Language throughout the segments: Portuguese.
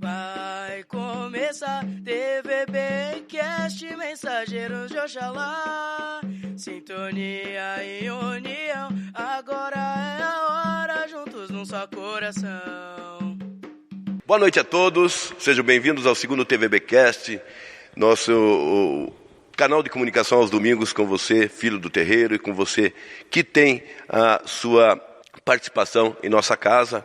Vai começar TVB Cast, Mensageiros de Oxalá. Sintonia e união, agora é a hora, juntos num só coração. Boa noite a todos, sejam bem-vindos ao segundo TVB Cast, nosso canal de comunicação aos domingos com você, filho do terreiro, e com você que tem a sua participação em nossa casa,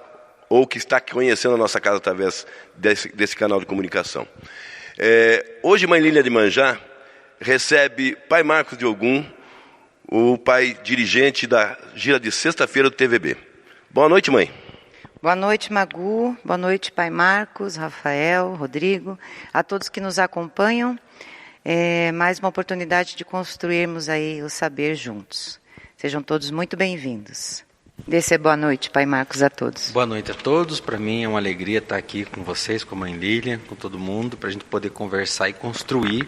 ou que está conhecendo a nossa casa através desse canal de comunicação. Hoje, Mãe Lília de Manjá recebe Pai Marcos de Ogum, o pai dirigente da gira de sexta-feira do TVB. Boa noite, mãe. Boa noite, Magu. Boa noite, Pai Marcos, Rafael, Rodrigo, a todos que nos acompanham. Mais uma oportunidade de construirmos aí o saber juntos. Sejam todos muito bem-vindos. Desse boa noite, Pai Marcos, a todos. Boa noite a todos. Para mim é uma alegria estar aqui com vocês, com a Mãe Lília, com todo mundo, para a gente poder conversar e construir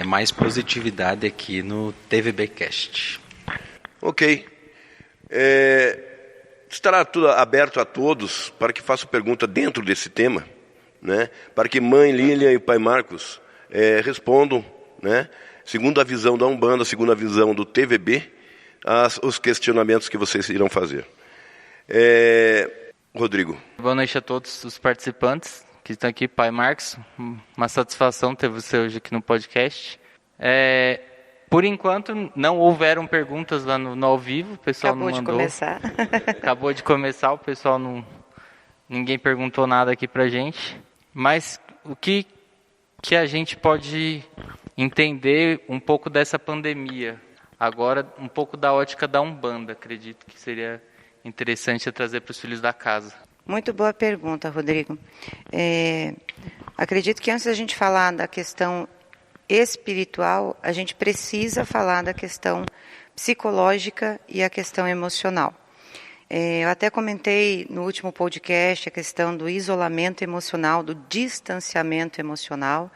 mais positividade aqui no TVB Cast. Ok. Estará tudo aberto a todos para que façam pergunta dentro desse tema, né? Para que Mãe Lília e Pai Marcos respondam, né? Segundo a visão da Umbanda, segundo a visão do TVB, os questionamentos que vocês irão fazer. Rodrigo. Boa noite a todos os participantes que estão aqui. Pai Marcos, uma satisfação ter você hoje aqui no podcast. Por enquanto, não houveram perguntas lá no ao vivo, o pessoal não mandou. Acabou de começar, o pessoal não... Ninguém perguntou nada aqui pra gente. Mas o que a gente pode entender um pouco dessa pandemia? Agora, um pouco da ótica da Umbanda, acredito que seria interessante trazer para os filhos da casa. Muito boa pergunta, Rodrigo. Acredito que antes da gente falar da questão espiritual, a gente precisa falar da questão psicológica e a questão emocional. Eu até comentei no último podcast a questão do isolamento emocional, do distanciamento emocional,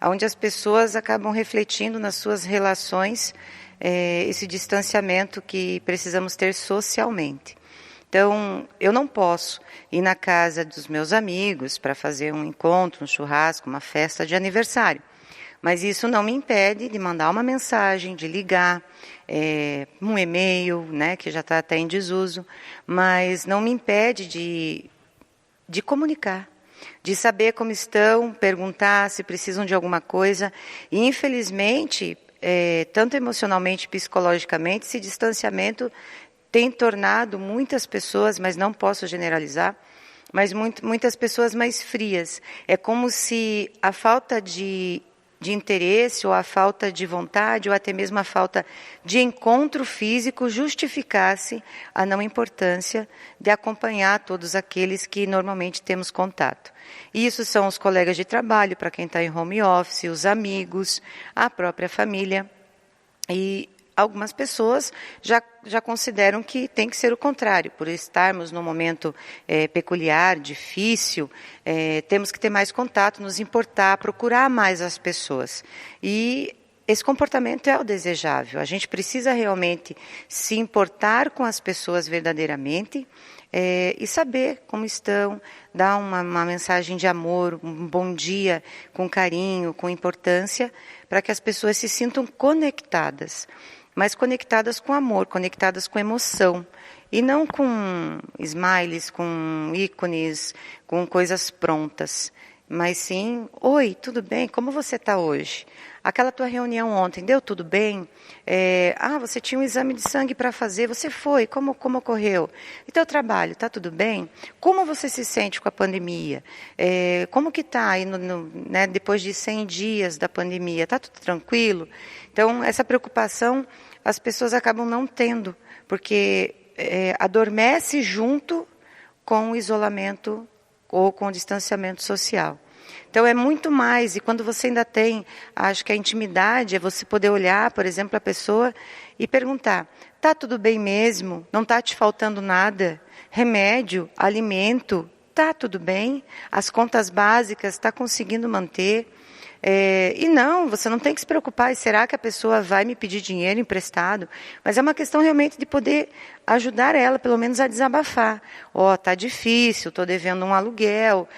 onde as pessoas acabam refletindo nas suas relações esse distanciamento que precisamos ter socialmente. Então, eu não posso ir na casa dos meus amigos para fazer um encontro, um churrasco, uma festa de aniversário. Mas isso não me impede de mandar uma mensagem, de ligar, um e-mail, né, que já está até em desuso, mas não me impede de comunicar, de saber como estão, perguntar se precisam de alguma coisa. E, infelizmente, tanto emocionalmente, psicologicamente, esse distanciamento tem tornado muitas pessoas, mas não posso generalizar, mas muitas pessoas mais frias. É como se a falta de interesse, ou a falta de vontade, ou até mesmo a falta de encontro físico justificasse a não importância de acompanhar todos aqueles que normalmente temos contato. E isso são os colegas de trabalho, para quem está em home office, os amigos, a própria família. E algumas pessoas já consideram que tem que ser o contrário. Por estarmos num momento peculiar, difícil, temos que ter mais contato, nos importar, procurar mais as pessoas. E esse comportamento é o desejável. A gente precisa realmente se importar com as pessoas verdadeiramente e saber como estão, dar uma mensagem de amor, um bom dia, com carinho, com importância, para que as pessoas se sintam conectadas, mas conectadas com amor, conectadas com emoção, e não com smileys, com ícones, com coisas prontas, mas sim, oi, tudo bem? Como você está hoje? Aquela tua reunião ontem, deu tudo bem? Você tinha um exame de sangue para fazer, você foi, como ocorreu? E teu trabalho, está tudo bem? Como você se sente com a pandemia? Como que está aí né, depois de 100 dias da pandemia? Está tudo tranquilo? Então, essa preocupação as pessoas acabam não tendo, porque adormece junto com o isolamento ou com o distanciamento social. Então é muito mais, e quando você ainda tem, acho que a intimidade é você poder olhar, por exemplo, a pessoa e perguntar, está tudo bem mesmo? Não está te faltando nada? Remédio, alimento, está tudo bem? As contas básicas, está conseguindo manter? E não, você não tem que se preocupar, será que a pessoa vai me pedir dinheiro emprestado? Mas é uma questão realmente de poder ajudar ela, pelo menos a desabafar. Tá difícil, estou devendo um aluguel,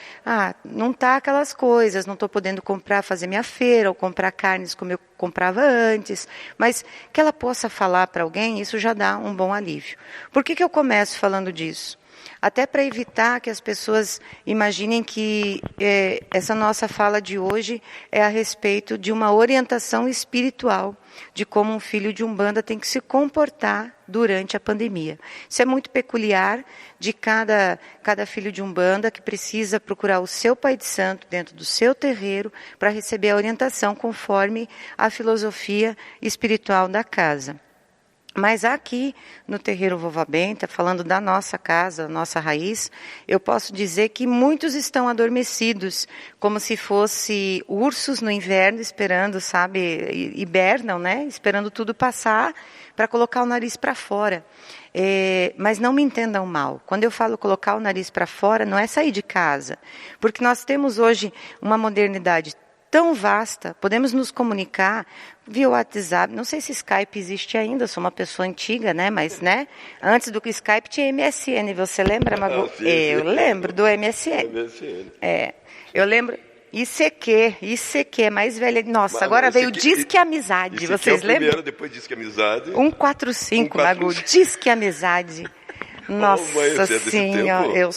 não tá aquelas coisas, não estou podendo fazer minha feira, ou comprar carnes como eu comprava antes, mas que ela possa falar para alguém, isso já dá um bom alívio. Por que eu começo falando disso? Até para evitar que as pessoas imaginem que essa nossa fala de hoje é a respeito de uma orientação espiritual, de como um filho de Umbanda tem que se comportar durante a pandemia. Isso é muito peculiar de cada filho de Umbanda que precisa procurar o seu pai de santo dentro do seu terreiro para receber a orientação conforme a filosofia espiritual da casa. Mas aqui no terreiro Vovó Benta, falando da nossa casa, da nossa raiz, eu posso dizer que muitos estão adormecidos, como se fossem ursos no inverno esperando, sabe, hibernam, né? Esperando tudo passar para colocar o nariz para fora. Mas não me entendam mal. Quando eu falo colocar o nariz para fora, não é sair de casa. Porque nós temos hoje uma modernidade tão vasta, podemos nos comunicar via WhatsApp, não sei se Skype existe ainda, eu sou uma pessoa antiga, né, mas, né, antes do que Skype tinha MSN, você lembra, Magu? Sim. Eu lembro do MSN. Eu lembro, ICQ, é mais velha, nossa, agora veio Disque Amizade, vocês lembram? Primeiro, depois Disque Amizade. 145, Magu, Disque Amizade. Nossa senhora, eu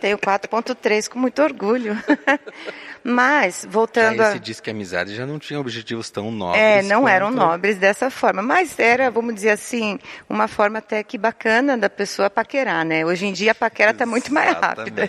tenho 4.3 com muito orgulho. Mas, voltando Esse Disque Amizade já não tinha objetivos tão nobres. Não eram nobres dessa forma, mas era, vamos dizer assim, uma forma até que bacana da pessoa paquerar, né? Hoje em dia a paquera está muito mais rápida.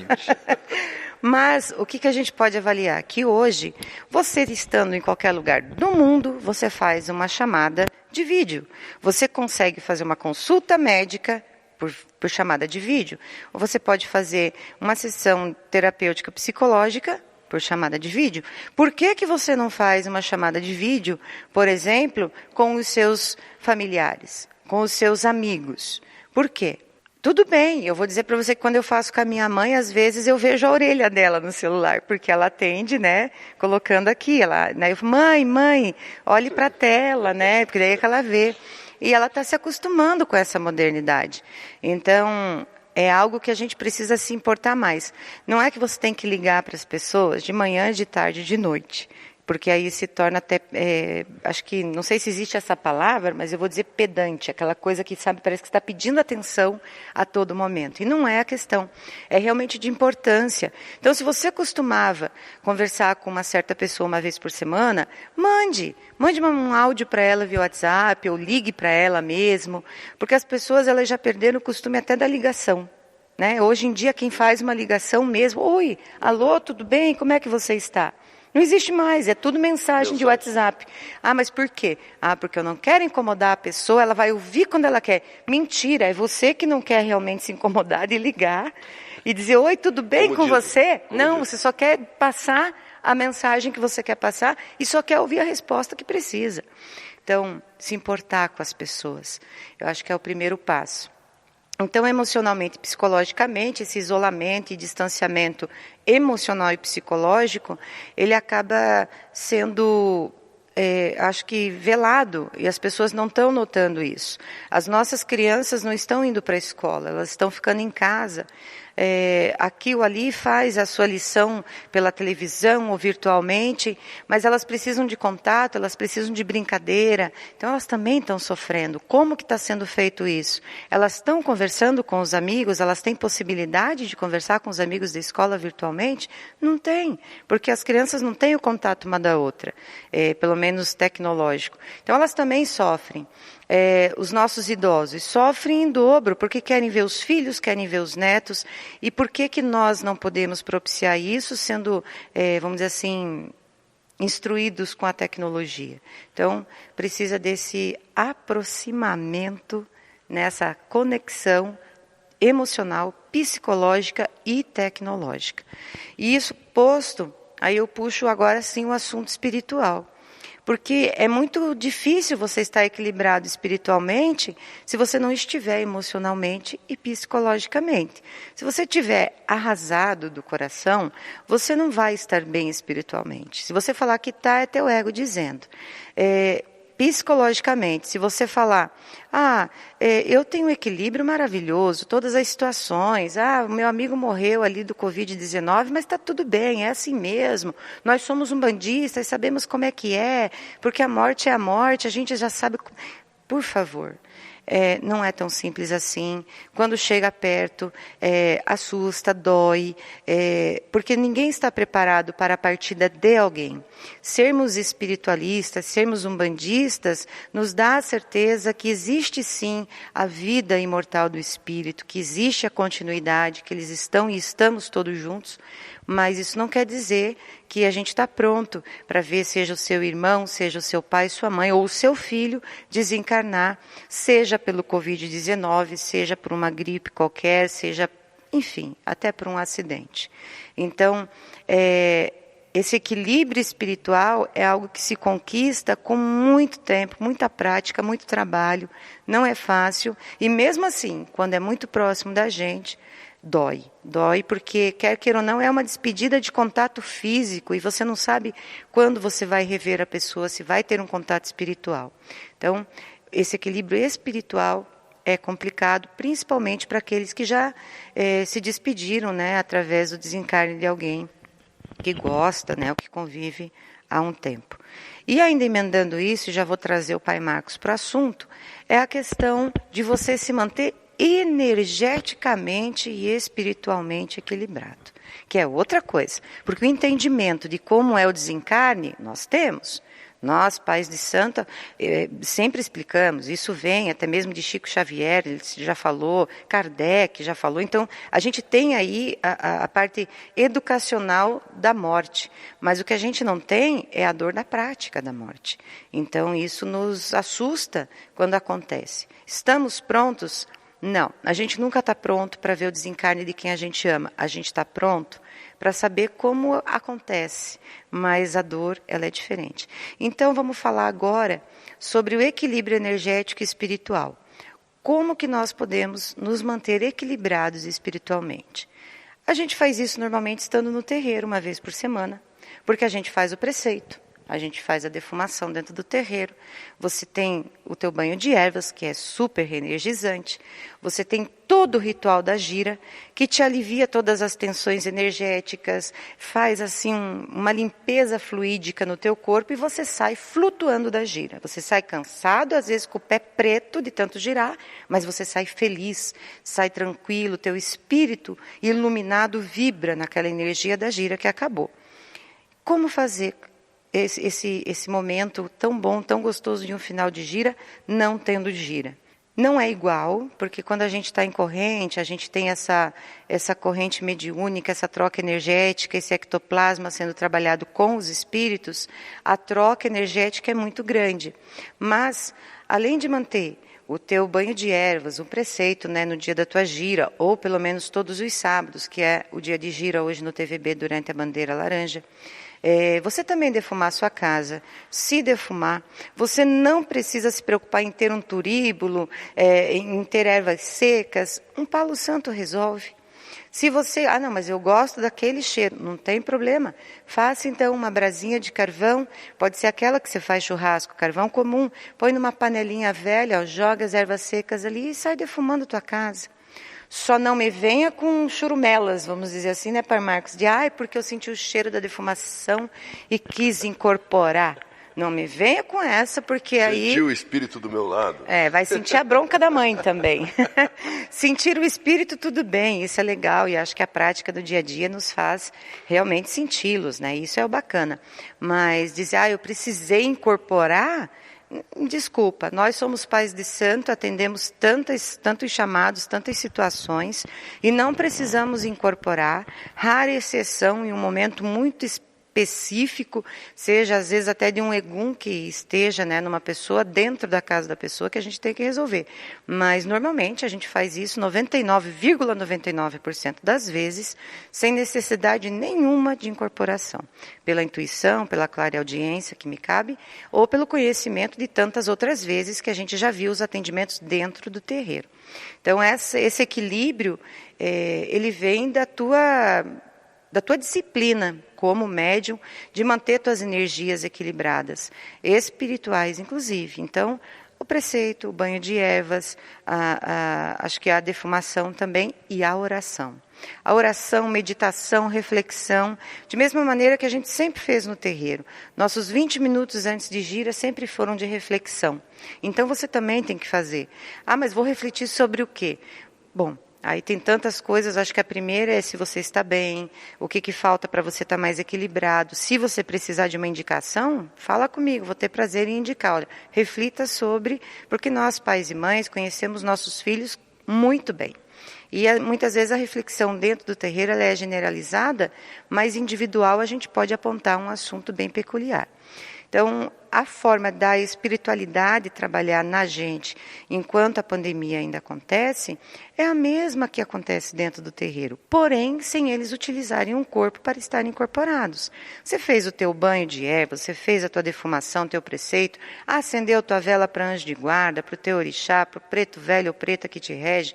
Mas o que a gente pode avaliar? Que hoje, você estando em qualquer lugar do mundo, você faz uma chamada de vídeo. Você consegue fazer uma consulta médica por chamada de vídeo, ou você pode fazer uma sessão terapêutica psicológica por chamada de vídeo. Por que você não faz uma chamada de vídeo, por exemplo, com os seus familiares, com os seus amigos? Por quê? Tudo bem, eu vou dizer para você que quando eu faço com a minha mãe, às vezes eu vejo a orelha dela no celular, porque ela atende, né, colocando aqui, eu falo, mãe, olhe para a tela, né, porque daí é que ela vê. E ela está se acostumando com essa modernidade. Então, é algo que a gente precisa se importar mais. Não é que você tem que ligar para as pessoas de manhã, de tarde, de noite. Porque aí se torna até, acho que, não sei se existe essa palavra, mas eu vou dizer pedante, aquela coisa que, sabe, parece que está pedindo atenção a todo momento. E não é a questão, é realmente de importância. Então, se você costumava conversar com uma certa pessoa uma vez por semana, mande um áudio para ela via WhatsApp, ou ligue para ela mesmo, porque as pessoas elas já perderam o costume até da ligação. Né? Hoje em dia, quem faz uma ligação mesmo, oi, alô, tudo bem, como é que você está? Não existe mais, é tudo mensagem de WhatsApp. Mas por quê? Porque eu não quero incomodar a pessoa, ela vai ouvir quando ela quer. Mentira, é você que não quer realmente se incomodar de ligar e dizer, oi, tudo bem com você? Não, você só quer passar a mensagem que você quer passar e só quer ouvir a resposta que precisa. Então, se importar com as pessoas, eu acho que é o primeiro passo. Então, emocionalmente e psicologicamente, esse isolamento e distanciamento emocional e psicológico, ele acaba sendo, acho que, velado, e as pessoas não estão notando isso. As nossas crianças não estão indo para a escola, elas estão ficando em casa. Aqui ou ali faz a sua lição pela televisão ou virtualmente, mas elas precisam de contato, elas precisam de brincadeira, então elas também estão sofrendo. Como que está sendo feito isso? Elas estão conversando com os amigos, elas têm possibilidade de conversar com os amigos da escola virtualmente? Não tem, porque as crianças não têm o contato uma da outra, pelo menos tecnológico. Então elas também sofrem. Os nossos idosos sofrem em dobro, porque querem ver os filhos, querem ver os netos, e por que nós não podemos propiciar isso sendo, vamos dizer assim, instruídos com a tecnologia? Então, precisa desse aproximamento, nessa conexão emocional, psicológica e tecnológica. E isso posto, aí eu puxo agora sim o assunto espiritual. Porque é muito difícil você estar equilibrado espiritualmente se você não estiver emocionalmente e psicologicamente. Se você estiver arrasado do coração, você não vai estar bem espiritualmente. Se você falar que está, é teu ego dizendo. Psicologicamente, se você falar, eu tenho um equilíbrio maravilhoso, todas as situações, o meu amigo morreu ali do Covid-19, mas está tudo bem, é assim mesmo, nós somos umbandistas, sabemos como é que é, porque a morte é a morte, a gente já sabe, por favor. Não é tão simples assim. Quando chega perto, assusta, dói, porque ninguém está preparado para a partida de alguém. Sermos espiritualistas, sermos umbandistas, nos dá a certeza que existe sim a vida imortal do espírito, que existe a continuidade, que eles estão e estamos todos juntos, mas isso não quer dizer que a gente está pronto para ver, seja o seu irmão, seja o seu pai, sua mãe, ou o seu filho desencarnar, seja pelo Covid-19, seja por uma gripe qualquer, seja, enfim, até por um acidente. Então, esse equilíbrio espiritual é algo que se conquista com muito tempo, muita prática, muito trabalho, não é fácil, e mesmo assim, quando é muito próximo da gente, dói porque, quer queira ou não, é uma despedida de contato físico e você não sabe quando você vai rever a pessoa, se vai ter um contato espiritual. Então, esse equilíbrio espiritual é complicado, principalmente para aqueles que já se despediram, né, através do desencarne de alguém que gosta, né, ou que convive há um tempo. E ainda emendando isso, já vou trazer o Pai Marcos para o assunto, é a questão de você se manter energeticamente e espiritualmente equilibrado, que é outra coisa, porque o entendimento de como é o desencarne, nós temos. Nós, pais de santo, sempre explicamos, isso vem até mesmo de Chico Xavier, ele já falou, Kardec já falou, então a gente tem aí a parte educacional da morte, mas o que a gente não tem é a dor da prática da morte. Então isso nos assusta quando acontece. Estamos prontos? Não, a gente nunca está pronto para ver o desencarne de quem a gente ama. A gente está pronto para saber como acontece, mas a dor ela é diferente. Então vamos falar agora sobre o equilíbrio energético e espiritual. Como que nós podemos nos manter equilibrados espiritualmente? A gente faz isso normalmente estando no terreiro uma vez por semana, porque a gente faz o preceito. A gente faz a defumação dentro do terreiro. Você tem o teu banho de ervas, que é super reenergizante. Você tem todo o ritual da gira, que te alivia todas as tensões energéticas, faz assim uma limpeza fluídica no teu corpo e você sai flutuando da gira. Você sai cansado, às vezes com o pé preto de tanto girar, mas você sai feliz, sai tranquilo, teu espírito iluminado vibra naquela energia da gira que acabou. Como fazer esse momento tão bom, tão gostoso de um final de gira, não tendo gira? Não é igual, porque quando a gente está em corrente, a gente tem essa corrente mediúnica, essa troca energética, esse ectoplasma sendo trabalhado com os espíritos, a troca energética é muito grande. Mas, além de manter o teu banho de ervas, o preceito, né, no dia da tua gira, ou pelo menos todos os sábados, que é o dia de gira hoje no TVB durante a bandeira laranja, você também defumar a sua casa, se defumar, você não precisa se preocupar em ter um turíbulo, em ter ervas secas, um palo santo resolve. Se você, não, mas eu gosto daquele cheiro, não tem problema, faça então uma brasinha de carvão, pode ser aquela que você faz churrasco, carvão comum, põe numa panelinha velha, joga as ervas secas ali e sai defumando a tua casa. Só não me venha com churumelas, vamos dizer assim, né, Pai Marcos? Porque eu senti o cheiro da defumação e quis incorporar. Não me venha com essa, porque aí... Sentir o espírito do meu lado. Vai sentir a bronca da mãe também. Sentir o espírito, tudo bem, isso é legal, e acho que a prática do dia a dia nos faz realmente senti-los, né? Isso é o bacana. Mas dizer, eu precisei incorporar... Desculpa, nós somos pais de santo, atendemos tantos chamados, tantas situações e não precisamos incorporar, rara exceção em um momento muito específico, seja às vezes até de um egum que esteja, né, numa pessoa, dentro da casa da pessoa, que a gente tem que resolver. Mas normalmente a gente faz isso 99,99% das vezes, sem necessidade nenhuma de incorporação. Pela intuição, pela clareaudiência que me cabe, ou pelo conhecimento de tantas outras vezes que a gente já viu os atendimentos dentro do terreiro. Então, esse equilíbrio, ele vem da tua disciplina como médium, de manter tuas energias equilibradas, espirituais inclusive. Então, o preceito, o banho de ervas, acho que a defumação também e a oração. A oração, meditação, reflexão, de mesma maneira que a gente sempre fez no terreiro. Nossos 20 minutos antes de gira sempre foram de reflexão. Então você também tem que fazer. Mas vou refletir sobre o quê? Bom, aí tem tantas coisas, acho que a primeira é se você está bem, o que falta para você estar mais equilibrado. Se você precisar de uma indicação, fala comigo, vou ter prazer em indicar. Olha, reflita sobre, porque nós, pais e mães, conhecemos nossos filhos muito bem. E muitas vezes a reflexão dentro do terreiro ela é generalizada, mas individual a gente pode apontar um assunto bem peculiar. Então, a forma da espiritualidade trabalhar na gente enquanto a pandemia ainda acontece, é a mesma que acontece dentro do terreiro, porém, sem eles utilizarem um corpo para estarem incorporados. Você fez o teu banho de erva, você fez a tua defumação, teu preceito, acendeu tua vela para anjo de guarda, para o teu orixá, para o preto velho ou preta que te rege.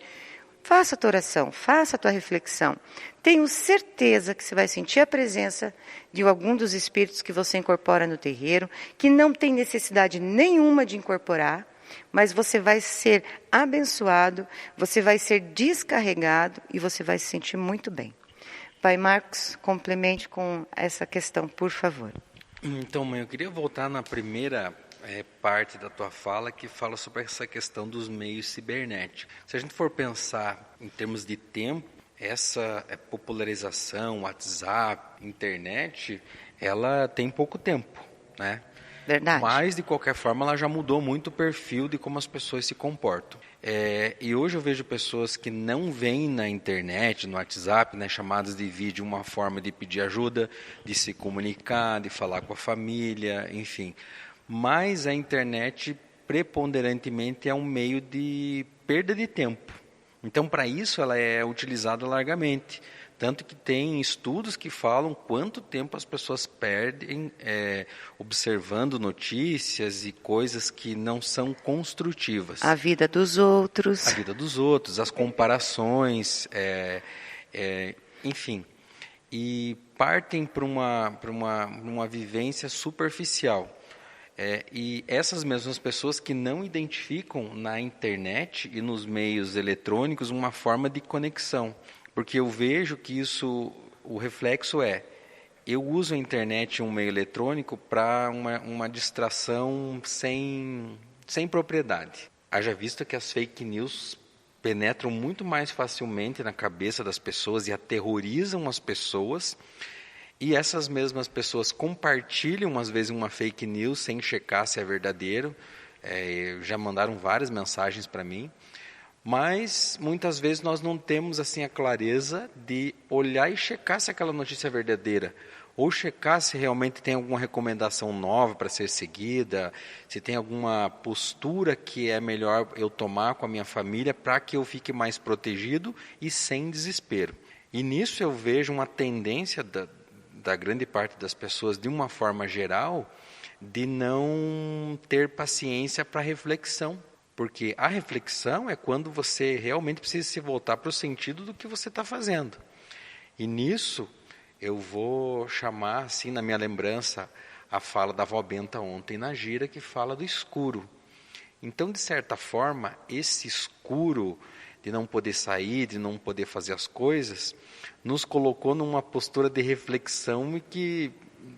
Faça a tua oração, faça a tua reflexão. Tenho certeza que você vai sentir a presença de algum dos espíritos que você incorpora no terreiro, que não tem necessidade nenhuma de incorporar, mas você vai ser abençoado, você vai ser descarregado e você vai se sentir muito bem. Pai Marcos, complemente com essa questão, por favor. Então, mãe, eu queria voltar na primeira parte da tua fala que fala sobre essa questão dos meios cibernéticos. Se a gente for pensar em termos de tempo, essa popularização, WhatsApp, internet, ela tem pouco tempo, né? Verdade. Mas, de qualquer forma, ela já mudou muito o perfil de como as pessoas se comportam. E hoje eu vejo pessoas que não veem na internet, no WhatsApp, nas chamadas de vídeo, uma forma de pedir ajuda, de se comunicar, de falar com a família, enfim. Mas a internet, preponderantemente, é um meio de perda de tempo. Então, para isso, ela é utilizada largamente. Tanto que tem estudos que falam quanto tempo as pessoas perdem observando notícias e coisas que não são construtivas. A vida dos outros. A vida dos outros, as comparações, enfim. E partem para uma vivência superficial. E essas mesmas pessoas que não identificam na internet e nos meios eletrônicos uma forma de conexão. Porque eu vejo que isso, o reflexo eu uso a internet e um meio eletrônico para uma distração sem propriedade. Haja visto que as fake news penetram muito mais facilmente na cabeça das pessoas e aterrorizam as pessoas. E essas mesmas pessoas compartilham, às vezes, uma fake news sem checar se é verdadeiro. Já mandaram várias mensagens para mim. Mas, muitas vezes, nós não temos assim a clareza de olhar e checar se aquela notícia é verdadeira. Ou checar se realmente tem alguma recomendação nova para ser seguida, se tem alguma postura que é melhor eu tomar com a minha família para que eu fique mais protegido e sem desespero. E nisso eu vejo uma tendência da grande parte das pessoas, de uma forma geral, de não ter paciência para reflexão. Porque a reflexão é quando você realmente precisa se voltar para o sentido do que você está fazendo. E nisso, eu vou chamar, assim, na minha lembrança, a fala da avó Benta ontem na gira, que fala do escuro. Então, de certa forma, esse escuro de não poder sair, de não poder fazer as coisas, nos colocou numa postura de reflexão e que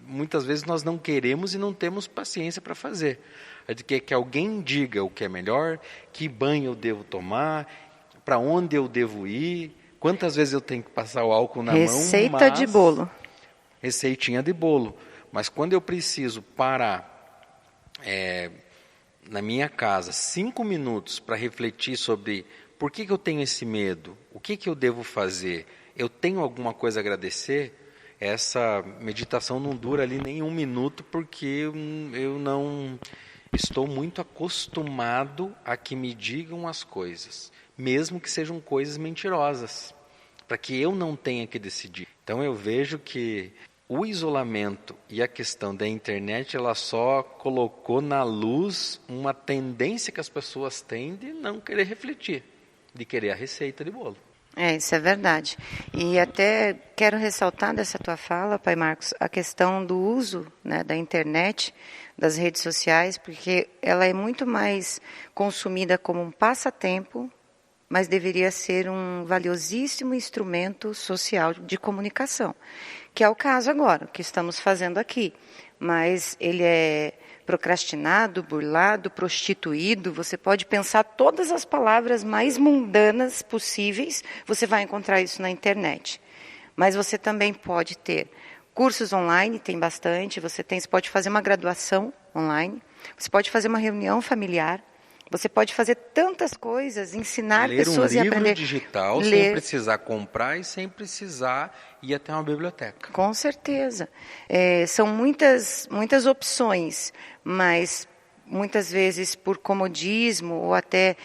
muitas vezes nós não queremos e não temos paciência para fazer. É de que alguém diga o que é melhor, que banho eu devo tomar, para onde eu devo ir, quantas vezes eu tenho que passar o álcool na mão. Receita de bolo. Receitinha de bolo. Mas quando eu preciso parar na minha casa 5 minutos para refletir sobre por que eu tenho esse medo, o que eu devo fazer, eu tenho alguma coisa a agradecer, essa meditação não dura ali nem 1 minuto, porque eu não estou muito acostumado a que me digam as coisas, mesmo que sejam coisas mentirosas, para que eu não tenha que decidir. Então eu vejo que o isolamento e a questão da internet, ela só colocou na luz uma tendência que as pessoas têm de não querer refletir, de querer a receita de bolo. Isso é verdade. E até quero ressaltar dessa tua fala, Pai Marcos, a questão do uso, né, da internet, das redes sociais, porque ela é muito mais consumida como um passatempo, mas deveria ser um valiosíssimo instrumento social de comunicação, que é o caso agora, que estamos fazendo aqui. Mas ele é procrastinado, burlado, prostituído, você pode pensar todas as palavras mais mundanas possíveis, você vai encontrar isso na internet. Mas você também pode ter cursos online, tem bastante, você pode fazer uma graduação online, você pode fazer uma reunião familiar, você pode fazer tantas coisas, ensinar pessoas a aprender. Ler um livro digital sem precisar comprar e sem precisar ir até uma biblioteca. Com certeza. São muitas opções, mas muitas vezes por comodismo ou até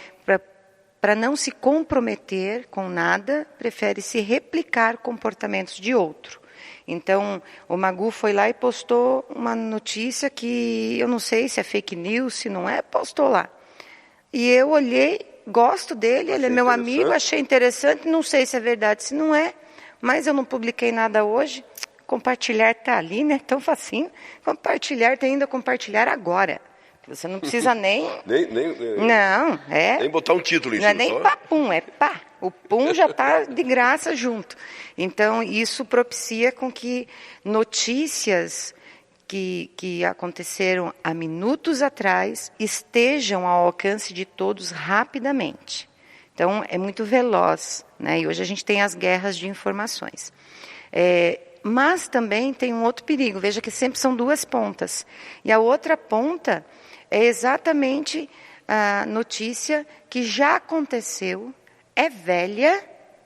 para não se comprometer com nada, prefere-se replicar comportamentos de outro. Então, o Magu foi lá e postou uma notícia que eu não sei se é fake news, se não é, postou lá. E eu olhei, gosto dele, ele é meu amigo, achei interessante, não sei se é verdade, se não é, mas eu não publiquei nada hoje. Compartilhar está ali, né? Tão facinho. Compartilhar, tem ainda compartilhar agora. Você não precisa nem... Não, nem botar um título em cima. Não é nem papum, é pá. O pum já está de graça junto. Então, isso propicia com que notícias que aconteceram há minutos atrás estejam ao alcance de todos rapidamente. Então, é muito veloz, né? E hoje a gente tem as guerras de informações. Mas também tem um outro perigo. Veja que sempre são duas pontas. E a outra ponta é exatamente a notícia que já aconteceu, é velha,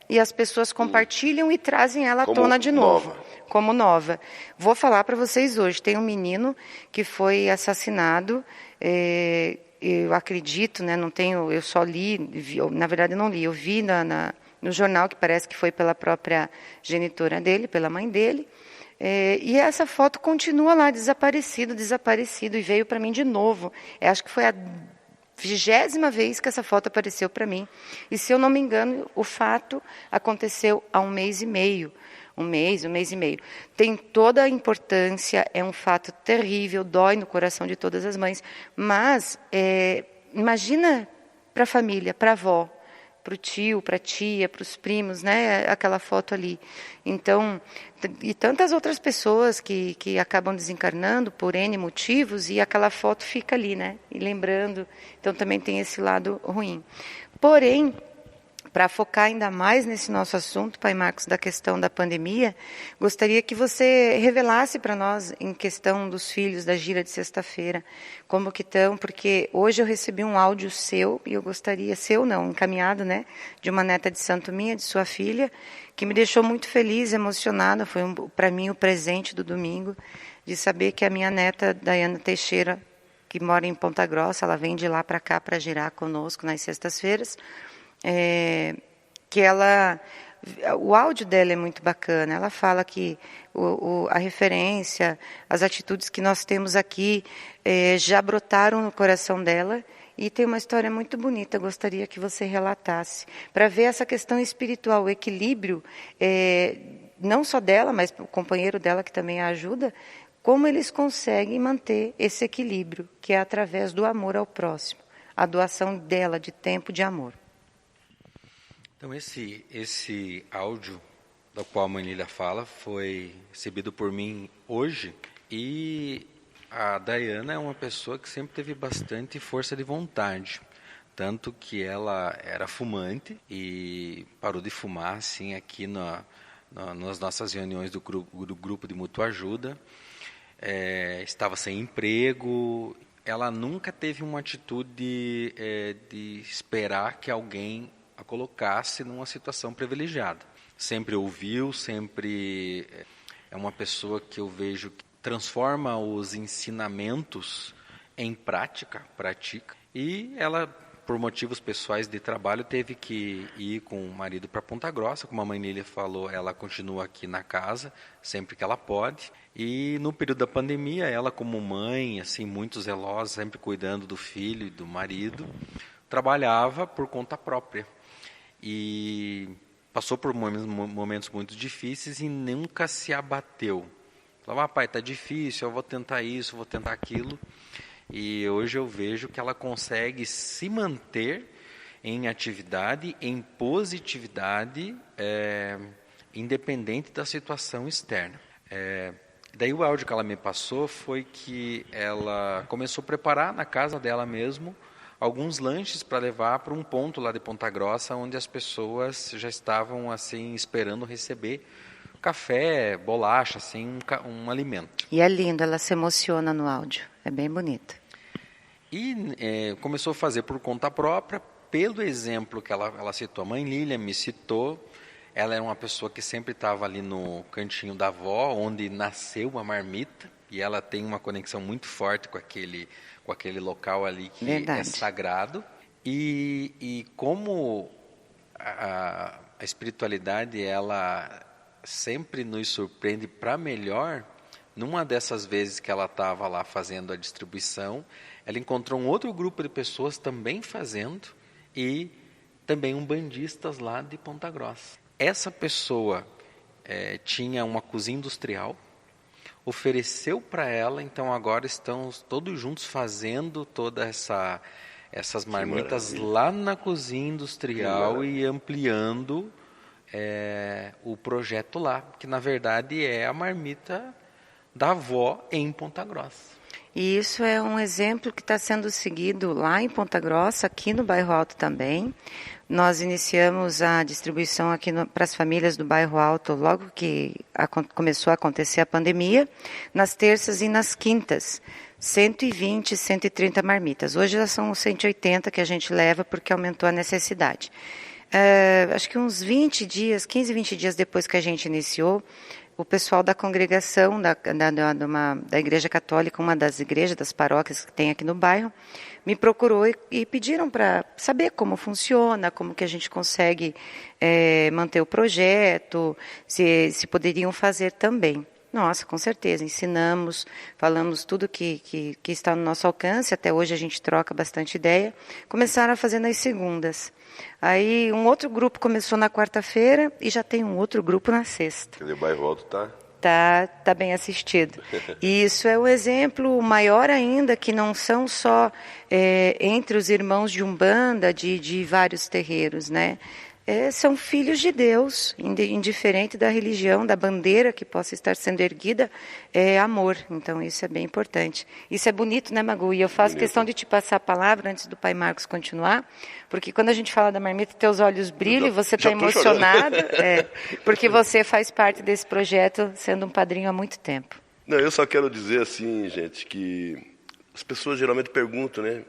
e as pessoas compartilham e trazem ela à tona de novo. Como nova. Vou falar para vocês hoje. Tem um menino que foi assassinado. Eu acredito, né? Não tenho. Eu só li. Na verdade, eu não li. Eu vi no jornal que parece que foi pela própria genitora dele, pela mãe dele. E essa foto continua lá, desaparecido, e veio para mim de novo. Acho que foi a 20ª vez que essa foto apareceu para mim. E se eu não me engano, o fato aconteceu há 1 mês e meio. 1 mês e meio. Tem toda a importância, é um fato terrível, dói no coração de todas as mães. Mas, imagina para a família, para a avó, para o tio, para a tia, para os primos, né? Aquela foto ali. Então, e tantas outras pessoas que acabam desencarnando por N motivos e aquela foto fica ali, né? E lembrando. Então, também tem esse lado ruim. Porém, para focar ainda mais nesse nosso assunto, Pai Marcos, da questão da pandemia, gostaria que você revelasse para nós, em questão dos filhos da gira de sexta-feira, como que estão, porque hoje eu recebi um áudio seu, e eu gostaria, encaminhado, né, de uma neta de santo minha, de sua filha, que me deixou muito feliz, emocionada, foi para mim o presente do domingo, de saber que a minha neta, Daiana Teixeira, que mora em Ponta Grossa, ela vem de lá para cá para girar conosco nas sextas-feiras, que o áudio dela é muito bacana. Ela fala que a referência, as atitudes que nós temos aqui já brotaram no coração dela e tem uma história muito bonita. Gostaria que você relatasse para ver essa questão espiritual, o equilíbrio, não só dela, mas o companheiro dela que também a ajuda, como eles conseguem manter esse equilíbrio, que é através do amor ao próximo, a doação dela de tempo, de amor. Então, esse áudio do qual a Manilha fala foi recebido por mim hoje, e a Daiana é uma pessoa que sempre teve bastante força de vontade, tanto que ela era fumante e parou de fumar assim, aqui nas nossas reuniões do grupo de mútua ajuda, estava sem emprego. Ela nunca teve uma atitude de esperar que alguém a colocasse numa situação privilegiada. Sempre ouviu, sempre é uma pessoa que eu vejo que transforma os ensinamentos em pratica, e ela, por motivos pessoais de trabalho, teve que ir com o marido para Ponta Grossa. Como a mãe Lília falou, ela continua aqui na casa, sempre que ela pode. E no período da pandemia, ela como mãe, assim, muito zelosa, sempre cuidando do filho e do marido, trabalhava por conta própria. E passou por momentos muito difíceis e nunca se abateu. Falava, pai, está difícil, eu vou tentar isso, vou tentar aquilo. E hoje eu vejo que ela consegue se manter em atividade, em positividade, independente da situação externa. Daí o áudio que ela me passou foi que ela começou a preparar na casa dela mesmo alguns lanches para levar para um ponto lá de Ponta Grossa, onde as pessoas já estavam assim esperando receber café, bolacha, assim, um alimento. E é lindo, ela se emociona no áudio, é bem bonito. E começou a fazer por conta própria, pelo exemplo que ela citou. A mãe Lília me citou, ela era uma pessoa que sempre estava ali no cantinho da avó, onde nasceu a marmita, e ela tem uma conexão muito forte com aquele local ali que é sagrado. E como a espiritualidade, ela sempre nos surpreende para melhor, numa dessas vezes que ela estava lá fazendo a distribuição, ela encontrou um outro grupo de pessoas também fazendo, e também bandistas lá de Ponta Grossa. Essa pessoa tinha uma cozinha industrial, ofereceu para ela, então agora estão todos juntos fazendo todas essas marmitas lá na cozinha industrial e ampliando o projeto lá, que na verdade é a marmita da avó em Ponta Grossa. E isso é um exemplo que está sendo seguido lá em Ponta Grossa, aqui no Bairro Alto também. Nós iniciamos a distribuição aqui para as famílias do Bairro Alto logo que começou a acontecer a pandemia, nas terças e nas quintas. 120, 130 marmitas. Hoje já são 180 que a gente leva porque aumentou a necessidade. Acho que uns 20 dias, 15, 20 dias depois que a gente iniciou, o pessoal da congregação da Igreja Católica, uma das igrejas, das paróquias que tem aqui no bairro, me procurou e pediram para saber como funciona, como que a gente consegue manter o projeto, se poderiam fazer também. Nossa, com certeza, ensinamos, falamos tudo que está no nosso alcance, até hoje a gente troca bastante ideia. Começaram a fazer nas segundas. Aí um outro grupo começou na quarta-feira e já tem um outro grupo na sexta. Quer dizer, o Bairro Alto Tá bem assistido. E isso é um exemplo maior ainda, que não são só entre os irmãos de Umbanda, de vários terreiros, né? São filhos de Deus, indiferente da religião, da bandeira que possa estar sendo erguida, é amor. Então isso é bem importante. Isso é bonito, né, Magu? E eu faço questão de te passar a palavra antes do Pai Marcos continuar, porque quando a gente fala da marmita, teus olhos brilham, você está emocionado, porque você faz parte desse projeto, sendo um padrinho há muito tempo. Não, eu só quero dizer assim, gente, que as pessoas geralmente perguntam, né?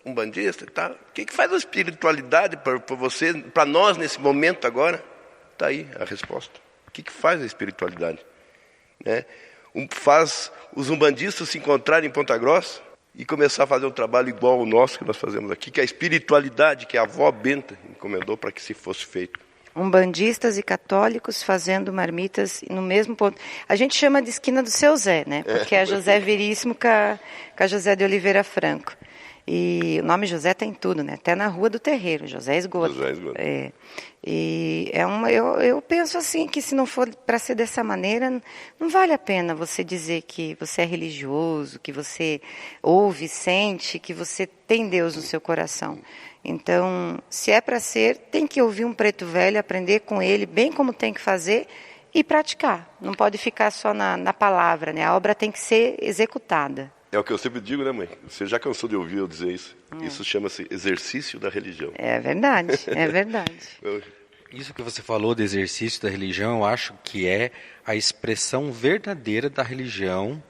Um bandista, tá? O que faz a espiritualidade para você, para nós nesse momento agora? Está aí a resposta. O que faz a espiritualidade? Faz os umbandistas se encontrarem em Ponta Grossa e começar a fazer um trabalho igual ao nosso que nós fazemos aqui, que é a espiritualidade que a avó Benta encomendou para que se fosse feito. Umbandistas e católicos fazendo marmitas no mesmo ponto. A gente chama de esquina do Seu Zé, né? Porque é José Veríssimo com a José de Oliveira Franco. E o nome José tem tudo, né? Até na Rua do Terreiro, José Esgoto. E eu penso assim, que se não for para ser dessa maneira, não vale a pena você dizer que você é religioso, que você ouve, sente, que você tem Deus no seu coração. Então, se é para ser, tem que ouvir um preto velho, aprender com ele, bem como tem que fazer, e praticar. Não pode ficar só na palavra, né? A obra tem que ser executada. É o que eu sempre digo, né, mãe? Você já cansou de ouvir eu dizer isso? Isso chama-se exercício da religião. É verdade, é verdade. Isso que você falou de exercício da religião, eu acho que é a expressão verdadeira da religião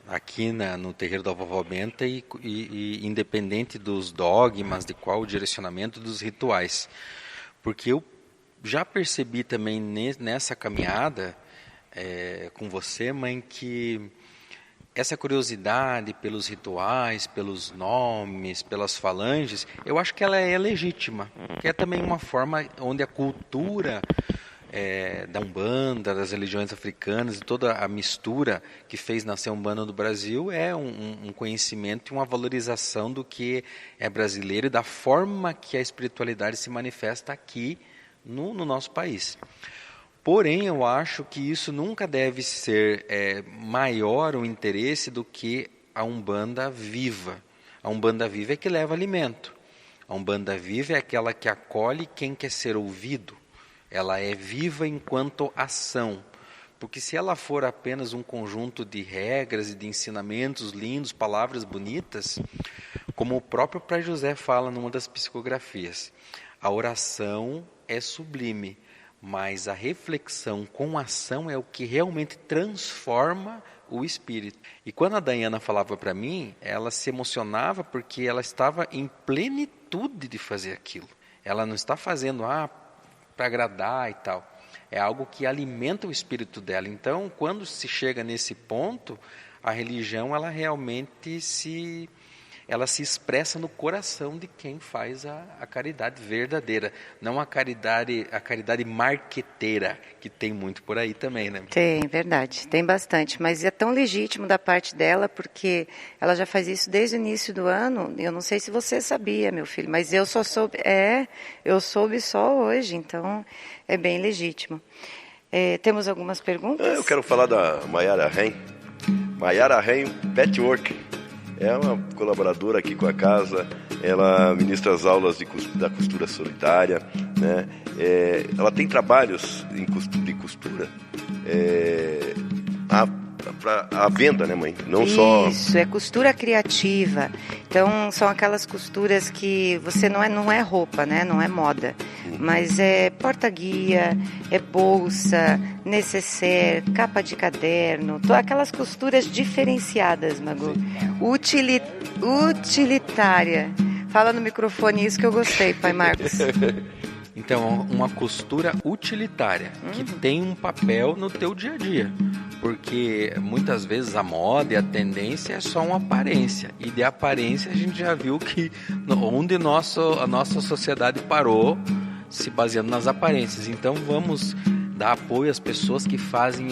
aqui no terreiro da Vovó Benta e independente dos dogmas, de qual o direcionamento dos rituais. Porque eu já percebi também nessa caminhada com você, mãe, que essa curiosidade pelos rituais, pelos nomes, pelas falanges, eu acho que ela é legítima, que é também uma forma onde a cultura da Umbanda, das religiões africanas e toda a mistura que fez nascer a Umbanda no Brasil é um conhecimento e uma valorização do que é brasileiro e da forma que a espiritualidade se manifesta aqui no nosso país. Porém, eu acho que isso nunca deve ser maior o interesse do que a Umbanda viva. A Umbanda viva é que leva alimento. A Umbanda viva é aquela que acolhe quem quer ser ouvido. Ela é viva enquanto ação. Porque se ela for apenas um conjunto de regras e de ensinamentos lindos, palavras bonitas, como o próprio Pai José fala numa das psicografias, a oração é sublime, mas a reflexão com ação é o que realmente transforma o espírito. E quando a Dayana falava para mim, ela se emocionava porque ela estava em plenitude de fazer aquilo. Ela não está fazendo para agradar e tal. É algo que alimenta o espírito dela. Então, quando se chega nesse ponto, a religião ela realmente se expressa no coração de quem faz a caridade verdadeira, não a caridade marqueteira, que tem muito por aí também, né? Tem, verdade, tem bastante, mas é tão legítimo da parte dela, porque ela já faz isso desde o início do ano. Eu não sei se você sabia, meu filho, mas eu soube só hoje, então é bem legítimo. Temos algumas perguntas? Eu quero falar da Mayara Ren. Mayara Ren Patchwork. É uma colaboradora aqui com a casa, ela ministra as aulas da costura solidária, né? Ela tem trabalhos de costura à venda, né, mãe? Não só... Isso, é costura criativa. Então, são aquelas costuras que você não é roupa, né? Não é moda. Mas é porta-guia, é bolsa, necessaire, capa de caderno, aquelas costuras diferenciadas, Magu. Utilitária. Fala no microfone isso que eu gostei, Pai Marcos. Então, uma costura utilitária, que tem um papel no teu dia a dia. Porque muitas vezes a moda e a tendência é só uma aparência. E de aparência a gente já viu que onde a nossa sociedade parou, se baseando nas aparências. Então vamos dar apoio às pessoas que fazem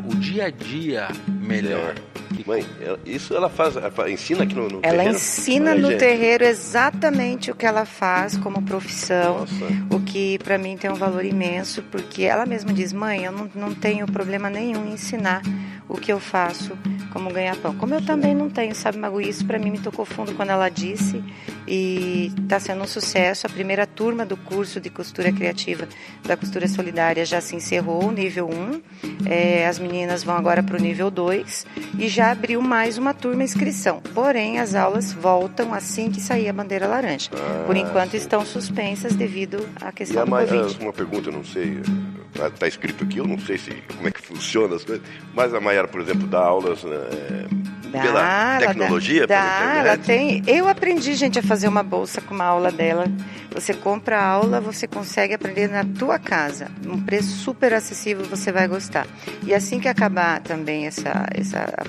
o dia a dia melhor. Mãe, isso ela ensina aqui no terreiro? Ela ensina no terreiro exatamente o que ela faz como profissão. Nossa. O que para mim tem um valor imenso, porque ela mesma diz: mãe, eu não tenho problema nenhum em ensinar o que eu faço como ganha-pão. Como eu também não tenho, sabe, Magu? Isso para mim me tocou fundo quando ela disse, e está sendo um sucesso. A primeira turma do curso de costura criativa da costura solidária já se encerrou, o nível 1. As meninas vão agora para o nível 2 e já abriu mais uma turma inscrição. Porém, as aulas voltam assim que sair a bandeira laranja. Por enquanto estão suspensas devido à questão do Covid. Uma pergunta, eu não sei, está escrito aqui, eu não sei como é que funciona as coisas, mas a Mayara, por exemplo, dá aulas pela tecnologia, pela internet? Ela tem. Eu aprendi, gente, a fazer uma bolsa com uma aula dela. Você compra a aula, você consegue aprender na tua casa. Um preço super acessível, você vai gostar. E assim que acabar também a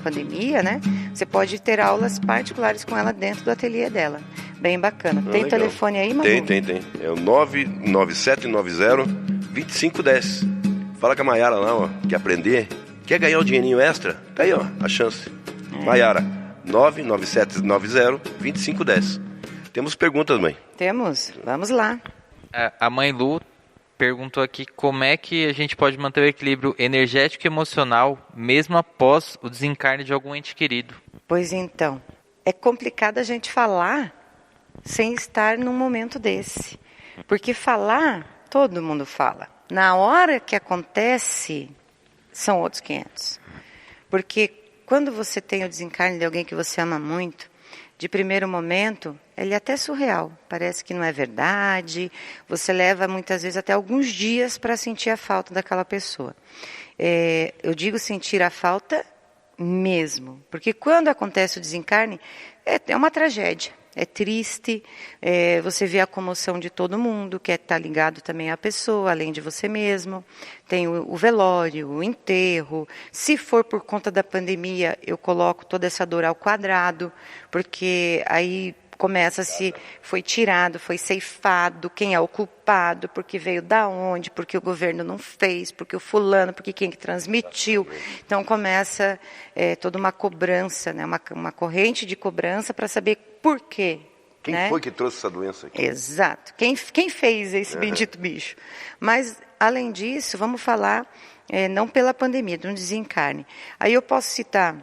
pandemia, né? Você pode ter aulas particulares com ela dentro do ateliê dela. Bem bacana. Tem legal. Telefone aí, Magu? Tem. É o 99790-2510. Fala com a Mayara lá, ó. Quer aprender? Quer ganhar um dinheirinho extra? Tá aí, ó, a chance. Mayara, 99790-2510. Temos perguntas, mãe? Temos. Vamos lá. A mãe Lu perguntou aqui como é que a gente pode manter o equilíbrio energético e emocional mesmo após o desencarne de algum ente querido. Pois então, é complicado a gente falar sem estar num momento desse. Porque falar, todo mundo fala. Na hora que acontece, são outros 500. Porque quando você tem o desencarne de alguém que você ama muito, de primeiro momento, ele é até surreal. Parece que não é verdade. Você leva muitas vezes até alguns dias para sentir a falta daquela pessoa. Eu digo sentir a falta mesmo. Porque quando acontece o desencarne, é uma tragédia. é triste, você vê a comoção de todo mundo, que está ligado também à pessoa, além de você mesmo. Tem o velório, o enterro. Se for por conta da pandemia, eu coloco toda essa dor ao quadrado, porque aí começa-se, foi tirado, foi ceifado, quem é o culpado, porque veio da onde, porque o governo não fez, porque o fulano, porque quem que transmitiu. Então começa toda uma cobrança, né? uma corrente de cobrança para saber por quê. Quem né? foi que trouxe essa doença aqui? Exato. Quem fez esse bendito bicho? Mas, além disso, vamos falar, não pela pandemia, de um desencarne. Aí eu posso citar,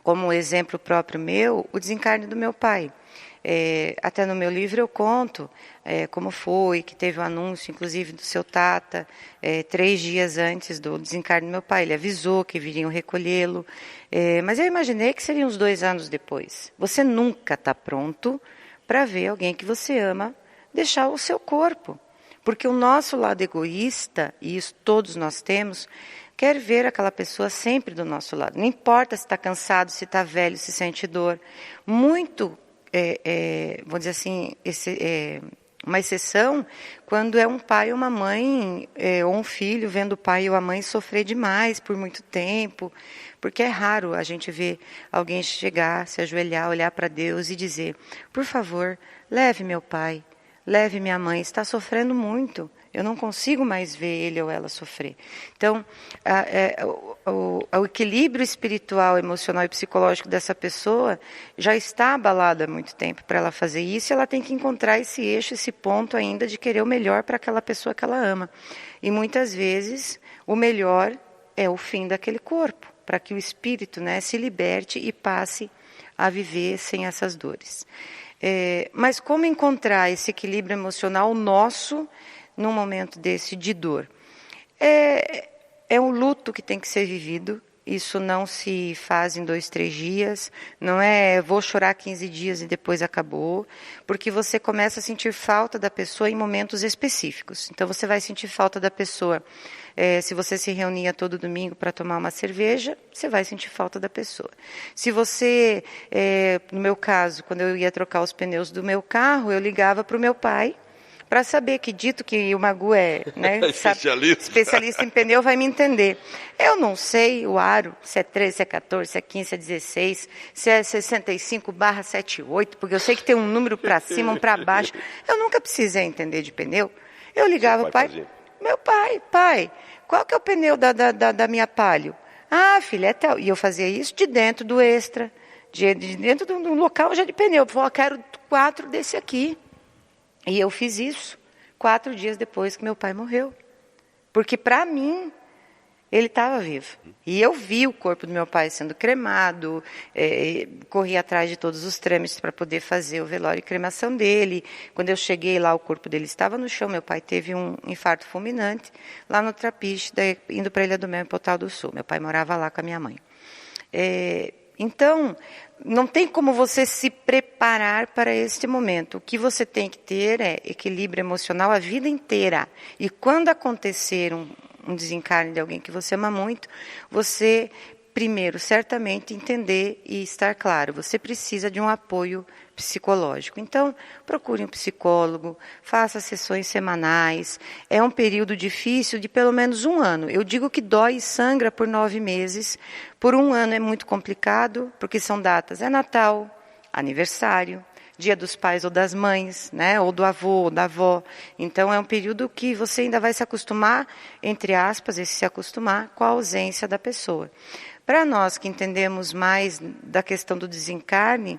como exemplo próprio meu, o desencarne do meu pai. Até no meu livro eu conto como foi, que teve um anúncio, inclusive, do seu Tata, 3 dias antes do desencarne do meu pai. Ele avisou que viriam recolhê-lo, mas eu imaginei que seriam uns 2 anos depois. Você nunca está pronto para ver alguém que você ama deixar o seu corpo. Porque o nosso lado egoísta, e isso todos nós temos, quer ver aquela pessoa sempre do nosso lado. Não importa se está cansado, se está velho, se sente dor. Muito... vou dizer assim, uma exceção quando é um pai ou uma mãe ou um filho vendo o pai ou a mãe sofrer demais por muito tempo, porque é raro a gente ver alguém chegar, se ajoelhar, olhar para Deus e dizer: por favor, leve meu pai, leve minha mãe, está sofrendo muito. Eu não consigo mais ver ele ou ela sofrer. Então, o equilíbrio espiritual, emocional e psicológico dessa pessoa já está abalado há muito tempo para ela fazer isso. Ela tem que encontrar esse eixo, esse ponto ainda de querer o melhor para aquela pessoa que ela ama. E muitas vezes o melhor é o fim daquele corpo, para que o espírito, né, se liberte e passe a viver sem essas dores. Mas como encontrar esse equilíbrio emocional nosso num momento desse de dor? É um luto que tem que ser vivido. Isso não se faz em 2, 3 dias. Não é vou chorar 15 dias e depois acabou. Porque você começa a sentir falta da pessoa em momentos específicos. Então você vai sentir falta da pessoa. Se você se reunia todo domingo para tomar uma cerveja, você vai sentir falta da pessoa. Se você, no meu caso, quando eu ia trocar os pneus do meu carro, eu ligava para o meu pai, para saber que, dito que o Magu né, especialista em pneu, vai me entender. Eu não sei o aro, se é 13, se é 14, se é 15, se é 16, se é 65/78, porque eu sei que tem um número para cima, um para baixo. Eu nunca precisei entender de pneu. Eu ligava para o pai, meu pai, qual que é o pneu da minha Palio? Ah, filha, é tal. E eu fazia isso de dentro do extra, de dentro do local já de pneu. Eu falei, quero 4 desse aqui. E eu fiz isso 4 dias depois que meu pai morreu. Porque, para mim, ele estava vivo. E eu vi o corpo do meu pai sendo cremado, corri atrás de todos os trâmites para poder fazer o velório e cremação dele. Quando eu cheguei lá, o corpo dele estava no chão. Meu pai teve um infarto fulminante lá no Trapiche, indo para a Ilha do Mel, em Pontal do Sul. Meu pai morava lá com a minha mãe. Então, não tem como você se preparar para este momento. O que você tem que ter é equilíbrio emocional a vida inteira. E quando acontecer um desencarne de alguém que você ama muito, você, primeiro, certamente entender e estar claro. Você precisa de um apoio psicológico. Então, procure um psicólogo, faça sessões semanais. É um período difícil de pelo menos 1 ano. Eu digo que dói e sangra por 9 meses. Por 1 ano é muito complicado, porque são datas. É Natal, aniversário, Dia dos Pais ou das Mães, né? Ou do avô ou da avó. Então, é um período que você ainda vai se acostumar, entre aspas, esse se acostumar com a ausência da pessoa. Para nós que entendemos mais da questão do desencarne,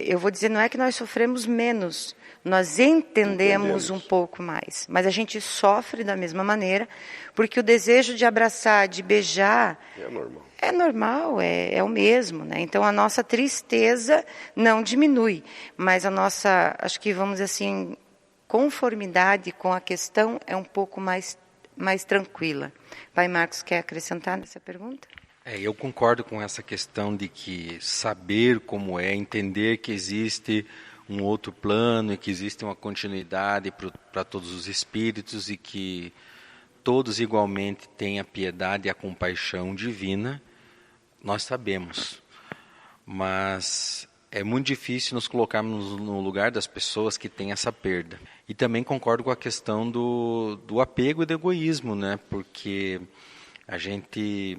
eu vou dizer, não é que nós sofremos menos, nós entendemos um pouco mais. Mas a gente sofre da mesma maneira, porque o desejo de abraçar, de beijar... É normal, é o mesmo, né? Então, a nossa tristeza não diminui, mas a nossa, acho que, vamos dizer assim, conformidade com a questão é um pouco mais tranquila. Pai Marcos, quer acrescentar nessa pergunta? Eu concordo com essa questão de que saber como entender que existe um outro plano e que existe uma continuidade para todos os espíritos e que todos igualmente têm a piedade e a compaixão divina, nós sabemos. Mas é muito difícil nos colocarmos no lugar das pessoas que têm essa perda. E também concordo com a questão do apego e do egoísmo, né? Porque a gente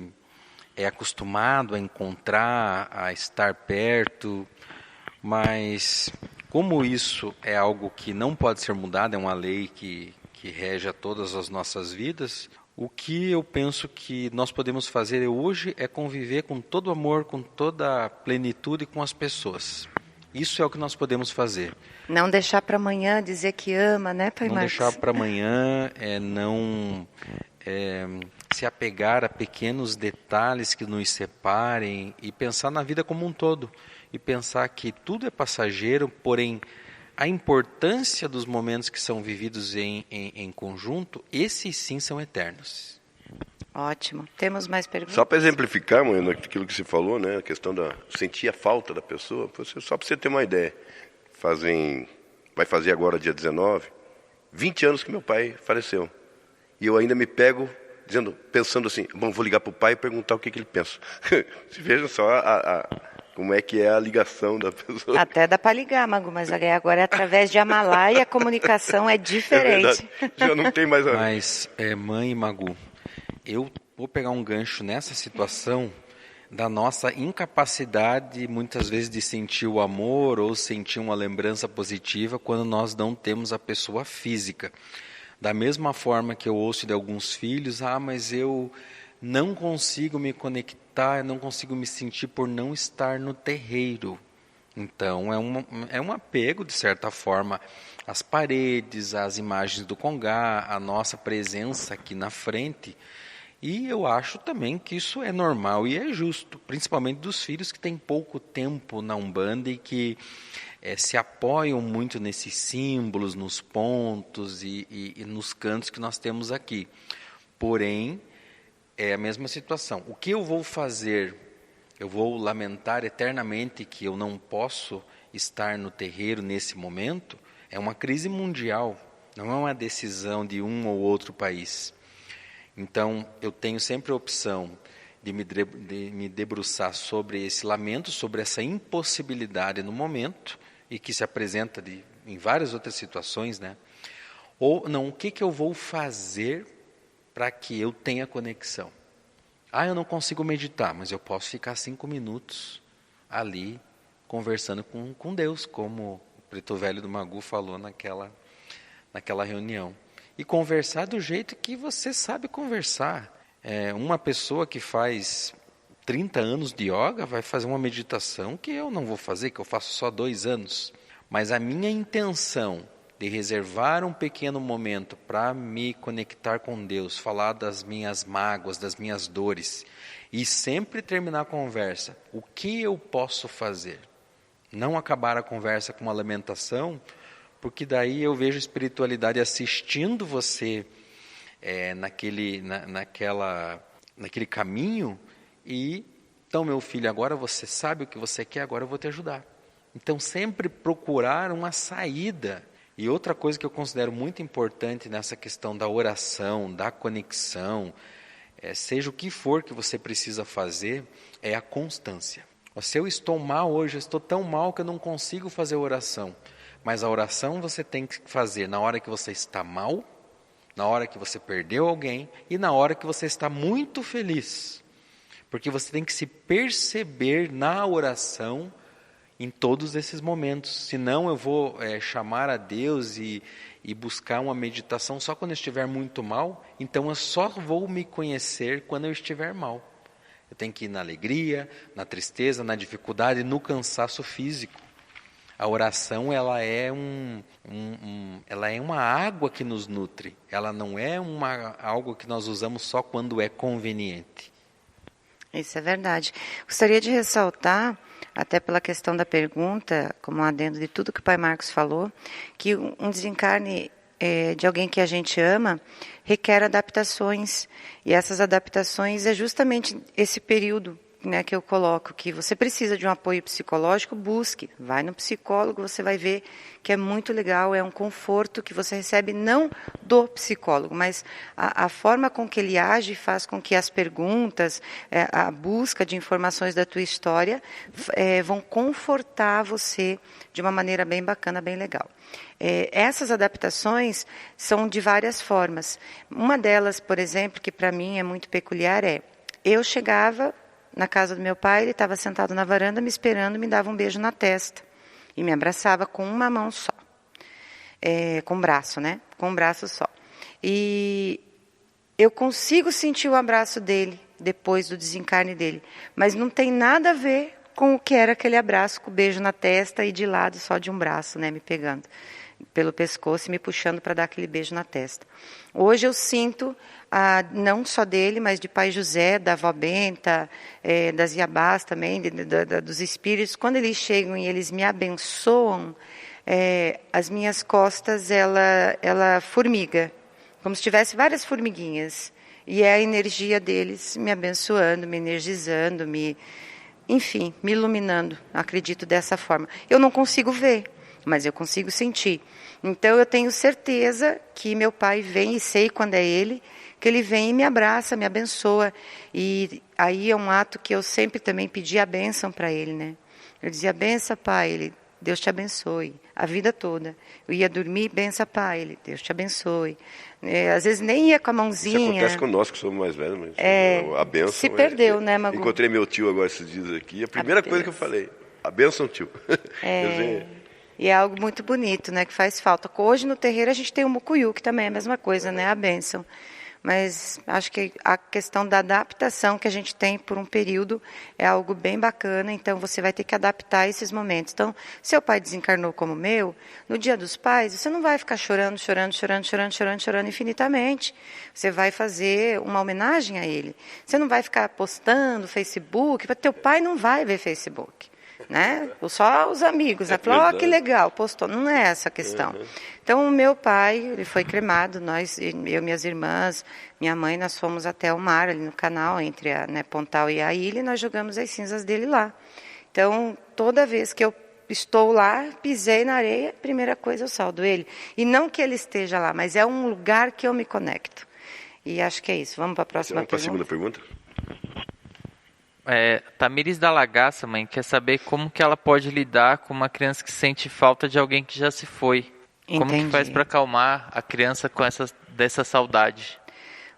é acostumado a encontrar, a estar perto, mas como isso é algo que não pode ser mudado, é uma lei que rege a todas as nossas vidas, o que eu penso que nós podemos fazer hoje é conviver com todo amor, com toda a plenitude com as pessoas. Isso é o que nós podemos fazer. Não deixar para amanhã dizer que ama, né, Pai Marcos? Não deixar para amanhã, se apegar a pequenos detalhes que nos separem e pensar na vida como um todo. E pensar que tudo é passageiro, porém a importância dos momentos que são vividos em conjunto, esses sim são eternos. Ótimo. Temos mais perguntas? Só para exemplificar, mãe, aquilo que você falou, né, a questão da sentir a falta da pessoa, só para você ter uma ideia. Vai fazer agora, dia 19, 20 anos que meu pai faleceu. E eu ainda me pego pensando assim, bom, vou ligar para o pai e perguntar o que ele pensa. Vejam só como é que é a ligação da pessoa. Até dá para ligar, Magu, mas agora é através de Amalá e a comunicação é diferente. Já não tem mais... Mas, mãe e Magu, eu vou pegar um gancho nessa situação da nossa incapacidade, muitas vezes, de sentir o amor ou sentir uma lembrança positiva quando nós não temos a pessoa física. Da mesma forma que eu ouço de alguns filhos, mas eu não consigo me conectar, eu não consigo me sentir por não estar no terreiro. Então, é um apego, de certa forma, às paredes, às imagens do Congá, à nossa presença aqui na frente. E eu acho também que isso é normal e é justo, principalmente dos filhos que têm pouco tempo na Umbanda e que se apoiam muito nesses símbolos, nos pontos e nos cantos que nós temos aqui. Porém, é a mesma situação. O que eu vou fazer? Eu vou lamentar eternamente que eu não posso estar no terreiro nesse momento? É uma crise mundial, não é uma decisão de um ou outro país. Então, eu tenho sempre a opção de me debruçar sobre esse lamento, sobre essa impossibilidade no momento, e que se apresenta em várias outras situações, né? Ou não, o que eu vou fazer para que eu tenha conexão? Eu não consigo meditar, mas eu posso ficar 5 minutos ali conversando com Deus, como o preto velho do Magu falou naquela reunião. E conversar do jeito que você sabe conversar. Uma pessoa que faz 30 anos de yoga vai fazer uma meditação que eu não vou fazer, que eu faço só 2 anos. Mas a minha intenção de reservar um pequeno momento para me conectar com Deus, falar das minhas mágoas, das minhas dores, e sempre terminar a conversa, o que eu posso fazer? Não acabar a conversa com uma lamentação, porque daí eu vejo a espiritualidade assistindo você naquele caminho, e então, meu filho, agora você sabe o que você quer, agora eu vou te ajudar. Então, sempre procurar uma saída. E outra coisa que eu considero muito importante nessa questão da oração, da conexão, seja o que for que você precisa fazer, é a constância. Se eu estou mal hoje, eu estou tão mal que eu não consigo fazer oração. Mas a oração você tem que fazer na hora que você está mal, na hora que você perdeu alguém e na hora que você está muito feliz. Porque você tem que se perceber na oração em todos esses momentos. Senão eu vou chamar a Deus e buscar uma meditação só quando eu estiver muito mal. Então eu só vou me conhecer quando eu estiver mal. Eu tenho que ir na alegria, na tristeza, na dificuldade, no cansaço físico. A oração, ela é uma água que nos nutre. Ela não é algo que nós usamos só quando é conveniente. Isso é verdade. Gostaria de ressaltar, até pela questão da pergunta, como adendo de tudo que o Pai Marcos falou, que um desencarne de alguém que a gente ama requer adaptações. E essas adaptações é justamente esse período né, que eu coloco, que você precisa de um apoio psicológico, busque, vai no psicólogo, você vai ver que é muito legal, é um conforto que você recebe não do psicólogo, mas a forma com que ele age faz com que as perguntas, a busca de informações da tua história vão confortar você de uma maneira bem bacana, bem legal. Essas adaptações são de várias formas. Uma delas, por exemplo, que para mim é muito peculiar eu chegava na casa do meu pai, ele estava sentado na varanda me esperando, me dava um beijo na testa e me abraçava com uma mão só, com um braço, né? Com um braço só. E eu consigo sentir o abraço dele depois do desencarne dele, mas não tem nada a ver com o que era aquele abraço com o beijo na testa e de lado só de um braço, né? Me pegando pelo pescoço e me puxando para dar aquele beijo na testa. Hoje eu sinto, não só dele, mas de Pai José, da Avó Benta, das Iabás também, dos espíritos, quando eles chegam e eles me abençoam, as minhas costas, ela formiga, como se tivesse várias formiguinhas, e é a energia deles me abençoando, me energizando, enfim, me iluminando, acredito dessa forma. Eu não consigo ver, mas eu consigo sentir. Então eu tenho certeza que meu pai vem, e sei quando é ele, que ele vem e me abraça, me abençoa. E aí é um ato que eu sempre também pedi a bênção para ele, né? Eu dizia, benção, pai, ele, Deus te abençoe, a vida toda. Eu ia dormir, benção, pai, ele, Deus te abençoe. Às vezes nem ia com a mãozinha. Isso acontece conosco, que somos mais velhos, mas a bênção... Se perdeu, né, Magu? Encontrei meu tio agora esses dias aqui, a primeira coisa que eu falei, a bênção, tio. E é algo muito bonito, né, que faz falta. Hoje no terreiro a gente tem o mucuyu, que também é a mesma coisa, né, a bênção. Mas acho que a questão da adaptação que a gente tem por um período é algo bem bacana, então você vai ter que adaptar esses momentos. Então, seu pai desencarnou como o meu, no Dia dos Pais, você não vai ficar chorando infinitamente. Você vai fazer uma homenagem a ele. Você não vai ficar postando Facebook, teu pai não vai ver Facebook. Né? Só os amigos, falou, que legal, postou. Não é essa a questão. Então, o meu pai, ele foi cremado, eu, minhas irmãs, minha mãe, nós fomos até o mar, ali no canal, entre Pontal e a ilha, e nós jogamos as cinzas dele lá. Então, toda vez que eu estou lá, pisei na areia, primeira coisa eu saldo ele. E não que ele esteja lá, mas é um lugar que eu me conecto. E acho que é isso. Vamos para a próxima pergunta. Vamos para a segunda pergunta? Tamires da Lagaça, mãe, quer saber como que ela pode lidar com uma criança que sente falta de alguém que já se foi. Como que faz para acalmar a criança com dessa saudade?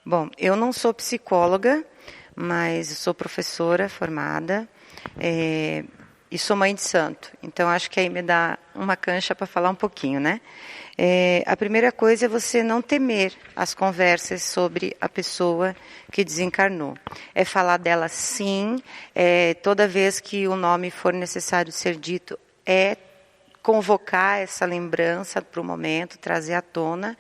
Bom, eu não sou psicóloga, mas sou professora formada e sou mãe de santo. Então, acho que aí me dá uma cancha para falar um pouquinho, né? A primeira coisa é você não temer as conversas sobre a pessoa que desencarnou. É falar dela sim, toda vez que o nome for necessário ser dito, convocar essa lembrança para o momento, trazer à tona.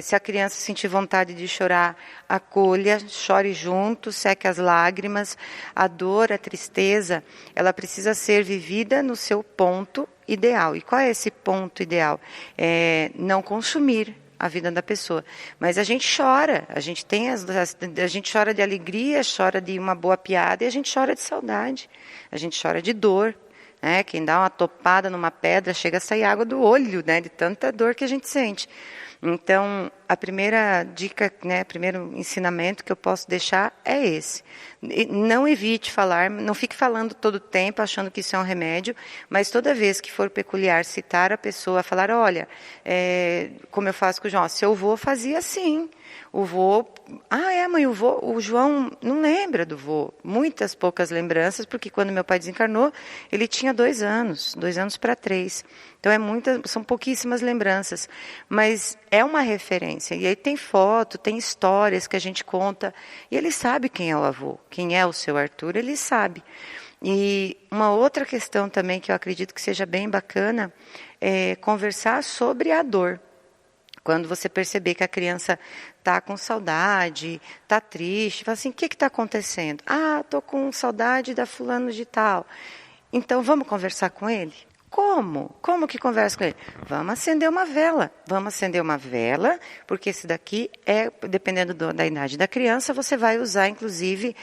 Se a criança sentir vontade de chorar, acolha, chore junto, seque as lágrimas. A dor, a tristeza, ela precisa ser vivida no seu ponto ideal. E qual é esse ponto ideal? Não consumir a vida da pessoa. Mas a gente chora, a gente chora de alegria, chora de uma boa piada e a gente chora de saudade, a gente chora de dor. Quem dá uma topada numa pedra chega a sair água do olho, né, de tanta dor que a gente sente. Então, a primeira dica, o primeiro ensinamento que eu posso deixar é esse. Não evite falar, não fique falando todo o tempo achando que isso é um remédio, mas toda vez que for peculiar citar a pessoa, falar, olha, como eu faço com o João, seu avô fazia assim. O vô, mãe, o João não lembra do vô. Muitas poucas lembranças, porque quando meu pai desencarnou, ele tinha 2 anos para 3. Então, são pouquíssimas lembranças. Mas é uma referência. E aí tem foto, tem histórias que a gente conta. E ele sabe quem é o avô, quem é o seu Arthur, ele sabe. E uma outra questão também que eu acredito que seja bem bacana é conversar sobre a dor. Quando você perceber que a criança está com saudade, está triste, fala assim, o que está acontecendo? Estou com saudade da fulano de tal. Então, vamos conversar com ele? Como? Como que conversa com ele? Vamos acender uma vela. Vamos acender uma vela, porque esse daqui dependendo da idade da criança, você vai usar, inclusive,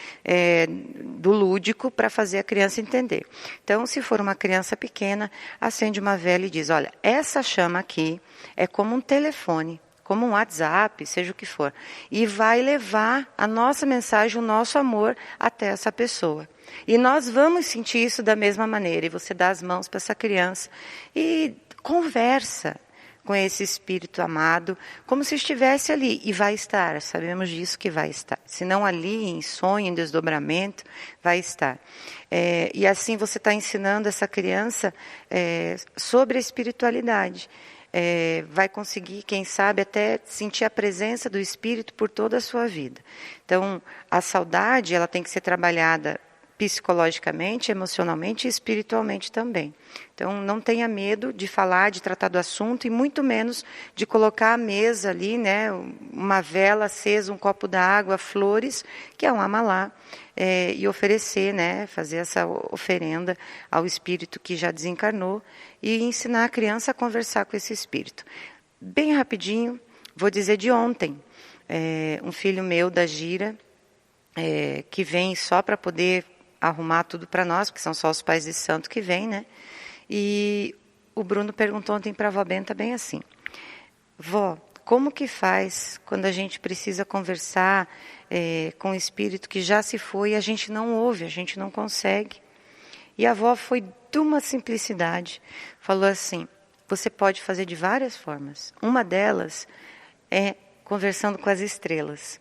do lúdico para fazer a criança entender. Então, se for uma criança pequena, acende uma vela e diz, olha, essa chama aqui é como um telefone, como um WhatsApp, seja o que for. E vai levar a nossa mensagem, o nosso amor até essa pessoa. E nós vamos sentir isso da mesma maneira. E você dá as mãos para essa criança e conversa com esse espírito amado, como se estivesse ali. E vai estar, sabemos disso que vai estar. Se não ali, em sonho, em desdobramento, vai estar. E assim você está ensinando essa criança sobre a espiritualidade. Vai conseguir, quem sabe, até sentir a presença do espírito por toda a sua vida. Então, a saudade, ela tem que ser trabalhada psicologicamente, emocionalmente e espiritualmente também. Então, não tenha medo de falar, de tratar do assunto e muito menos de colocar à mesa ali, né, uma vela acesa, um copo d'água, flores, que é um amalá, e oferecer, né, fazer essa oferenda ao espírito que já desencarnou e ensinar a criança a conversar com esse espírito. Bem rapidinho, vou dizer de ontem, um filho meu da Gira, que vem só para poder arrumar tudo para nós, porque são só os pais de santo que vêm, né? E o Bruno perguntou ontem para a vó Benta bem assim, vó, como que faz quando a gente precisa conversar com o espírito que já se foi e a gente não ouve, a gente não consegue? E a avó foi de uma simplicidade, falou assim, você pode fazer de várias formas. Uma delas é conversando com as estrelas.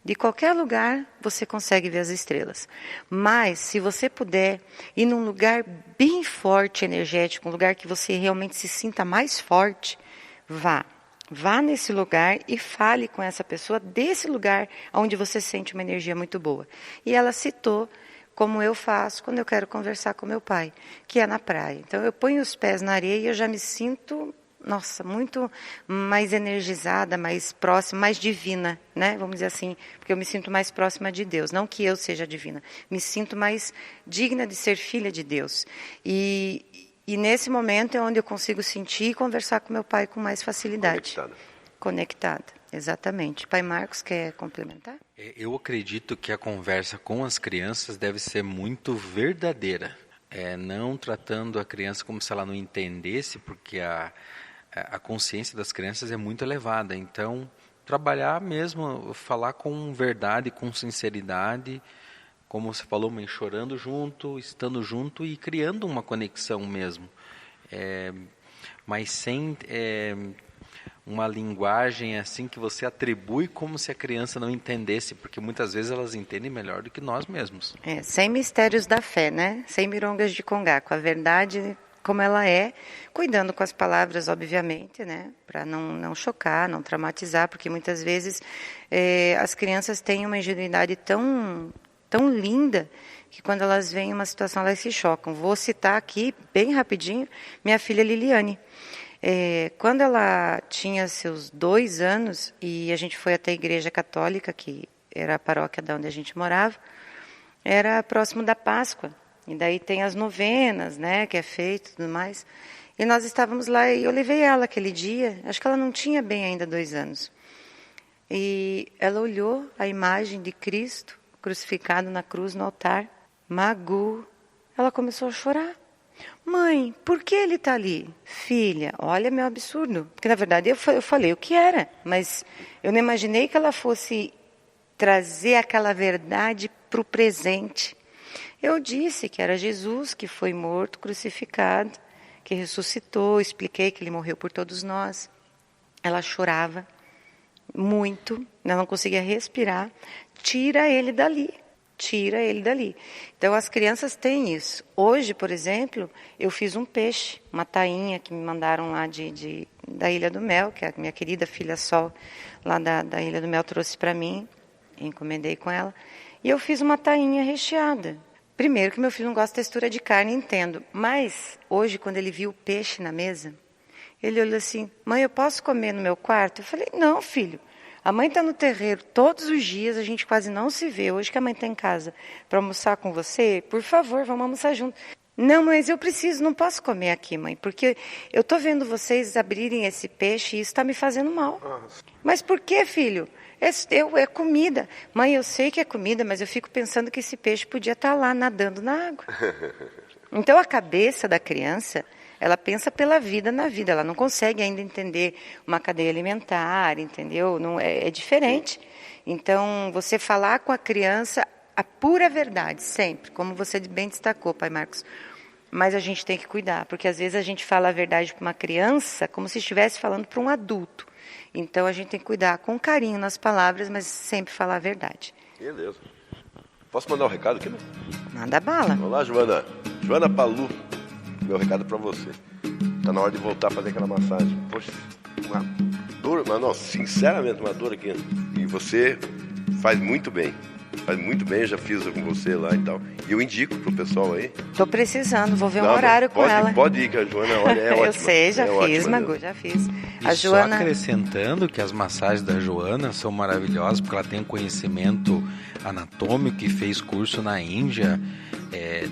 De qualquer lugar você consegue ver as estrelas. Mas, se você puder ir num lugar bem forte, energético, um lugar que você realmente se sinta mais forte, vá. Vá nesse lugar e fale com essa pessoa desse lugar onde você sente uma energia muito boa. E ela citou como eu faço quando eu quero conversar com meu pai, que é na praia. Então, eu ponho os pés na areia e eu já me sinto... Nossa, muito mais energizada, mais próxima, mais divina, né? Vamos dizer assim, porque eu me sinto mais próxima de Deus. Não que eu seja divina, me sinto mais digna de ser filha de Deus. E nesse momento é onde eu consigo sentir e conversar com meu pai com mais facilidade. Conectada, exatamente. Pai Marcos, quer complementar? Eu acredito que a conversa com as crianças deve ser muito verdadeira. Não tratando a criança como se ela não entendesse, porque a consciência das crianças é muito elevada. Então, trabalhar mesmo, falar com verdade, com sinceridade, como você falou, mãe, chorando junto, estando junto e criando uma conexão mesmo. Mas sem uma linguagem assim que você atribui como se a criança não entendesse, porque muitas vezes elas entendem melhor do que nós mesmos. Sem mistérios da fé, né? Sem mirongas de congá, com a verdade como ela é, cuidando com as palavras, obviamente, né? Para não chocar, não traumatizar, porque muitas vezes as crianças têm uma ingenuidade tão linda que quando elas veem uma situação elas se chocam. Vou citar aqui, bem rapidinho, minha filha Liliane. Quando ela tinha seus 2 anos e a gente foi até a igreja católica, que era a paróquia de onde a gente morava, era próximo da Páscoa. E daí tem as novenas, né, que é feito e tudo mais. E nós estávamos lá e eu levei ela aquele dia, acho que ela não tinha bem ainda 2 anos. E ela olhou a imagem de Cristo crucificado na cruz no altar. Magu, ela começou a chorar. Mãe, por que ele está ali? Filha, olha meu absurdo. Porque na verdade eu falei o que era, mas eu não imaginei que ela fosse trazer aquela verdade para o presente. Eu disse que era Jesus que foi morto, crucificado, que ressuscitou, expliquei que ele morreu por todos nós. Ela chorava muito, ela não conseguia respirar. Tira ele dali. Tira ele dali. Então, as crianças têm isso. Hoje, por exemplo, eu fiz um peixe, uma tainha que me mandaram lá da Ilha do Mel, que a minha querida filha Sol, lá da Ilha do Mel, trouxe para mim, encomendei com ela, e eu fiz uma tainha recheada. Primeiro que meu filho não gosta de textura de carne, entendo, mas hoje, quando ele viu o peixe na mesa, ele olhou assim, mãe, eu posso comer no meu quarto? Eu falei, não, filho. A mãe está no terreiro todos os dias, a gente quase não se vê. Hoje que a mãe está em casa para almoçar com você, por favor, vamos almoçar junto. Não, mas eu preciso, não posso comer aqui, mãe, porque eu estou vendo vocês abrirem esse peixe e isso está me fazendo mal. Mas por que, filho? É comida. Mãe, eu sei que é comida, mas eu fico pensando que esse peixe podia estar lá nadando na água. Então a cabeça da criança, ela pensa pela vida na vida, ela não consegue ainda entender uma cadeia alimentar, entendeu? Não, é diferente. Então, você falar com a criança a pura verdade, sempre, como você bem destacou, pai Marcos. Mas a gente tem que cuidar, porque às vezes a gente fala a verdade para uma criança como se estivesse falando para um adulto. Então a gente tem que cuidar com carinho nas palavras, mas sempre falar a verdade. Beleza. Posso mandar um recado aqui, não? Manda bala. Olá, Joana. Joana Palu, meu recado para você. Tá na hora de voltar a fazer aquela massagem. Poxa, uma dor, mas não, sinceramente, uma dor aqui. E você faz muito bem. Faz muito bem, eu já fiz com você lá e tal. E eu indico pro pessoal aí. Tô precisando, vou ver um horário com ela. Pode ir, que a Joana, olha, é ótima. Eu sei, já fiz, Magu, já fiz. E a Joana... só acrescentando que as massagens da Joana são maravilhosas, porque ela tem um conhecimento anatômico e fez curso na Índia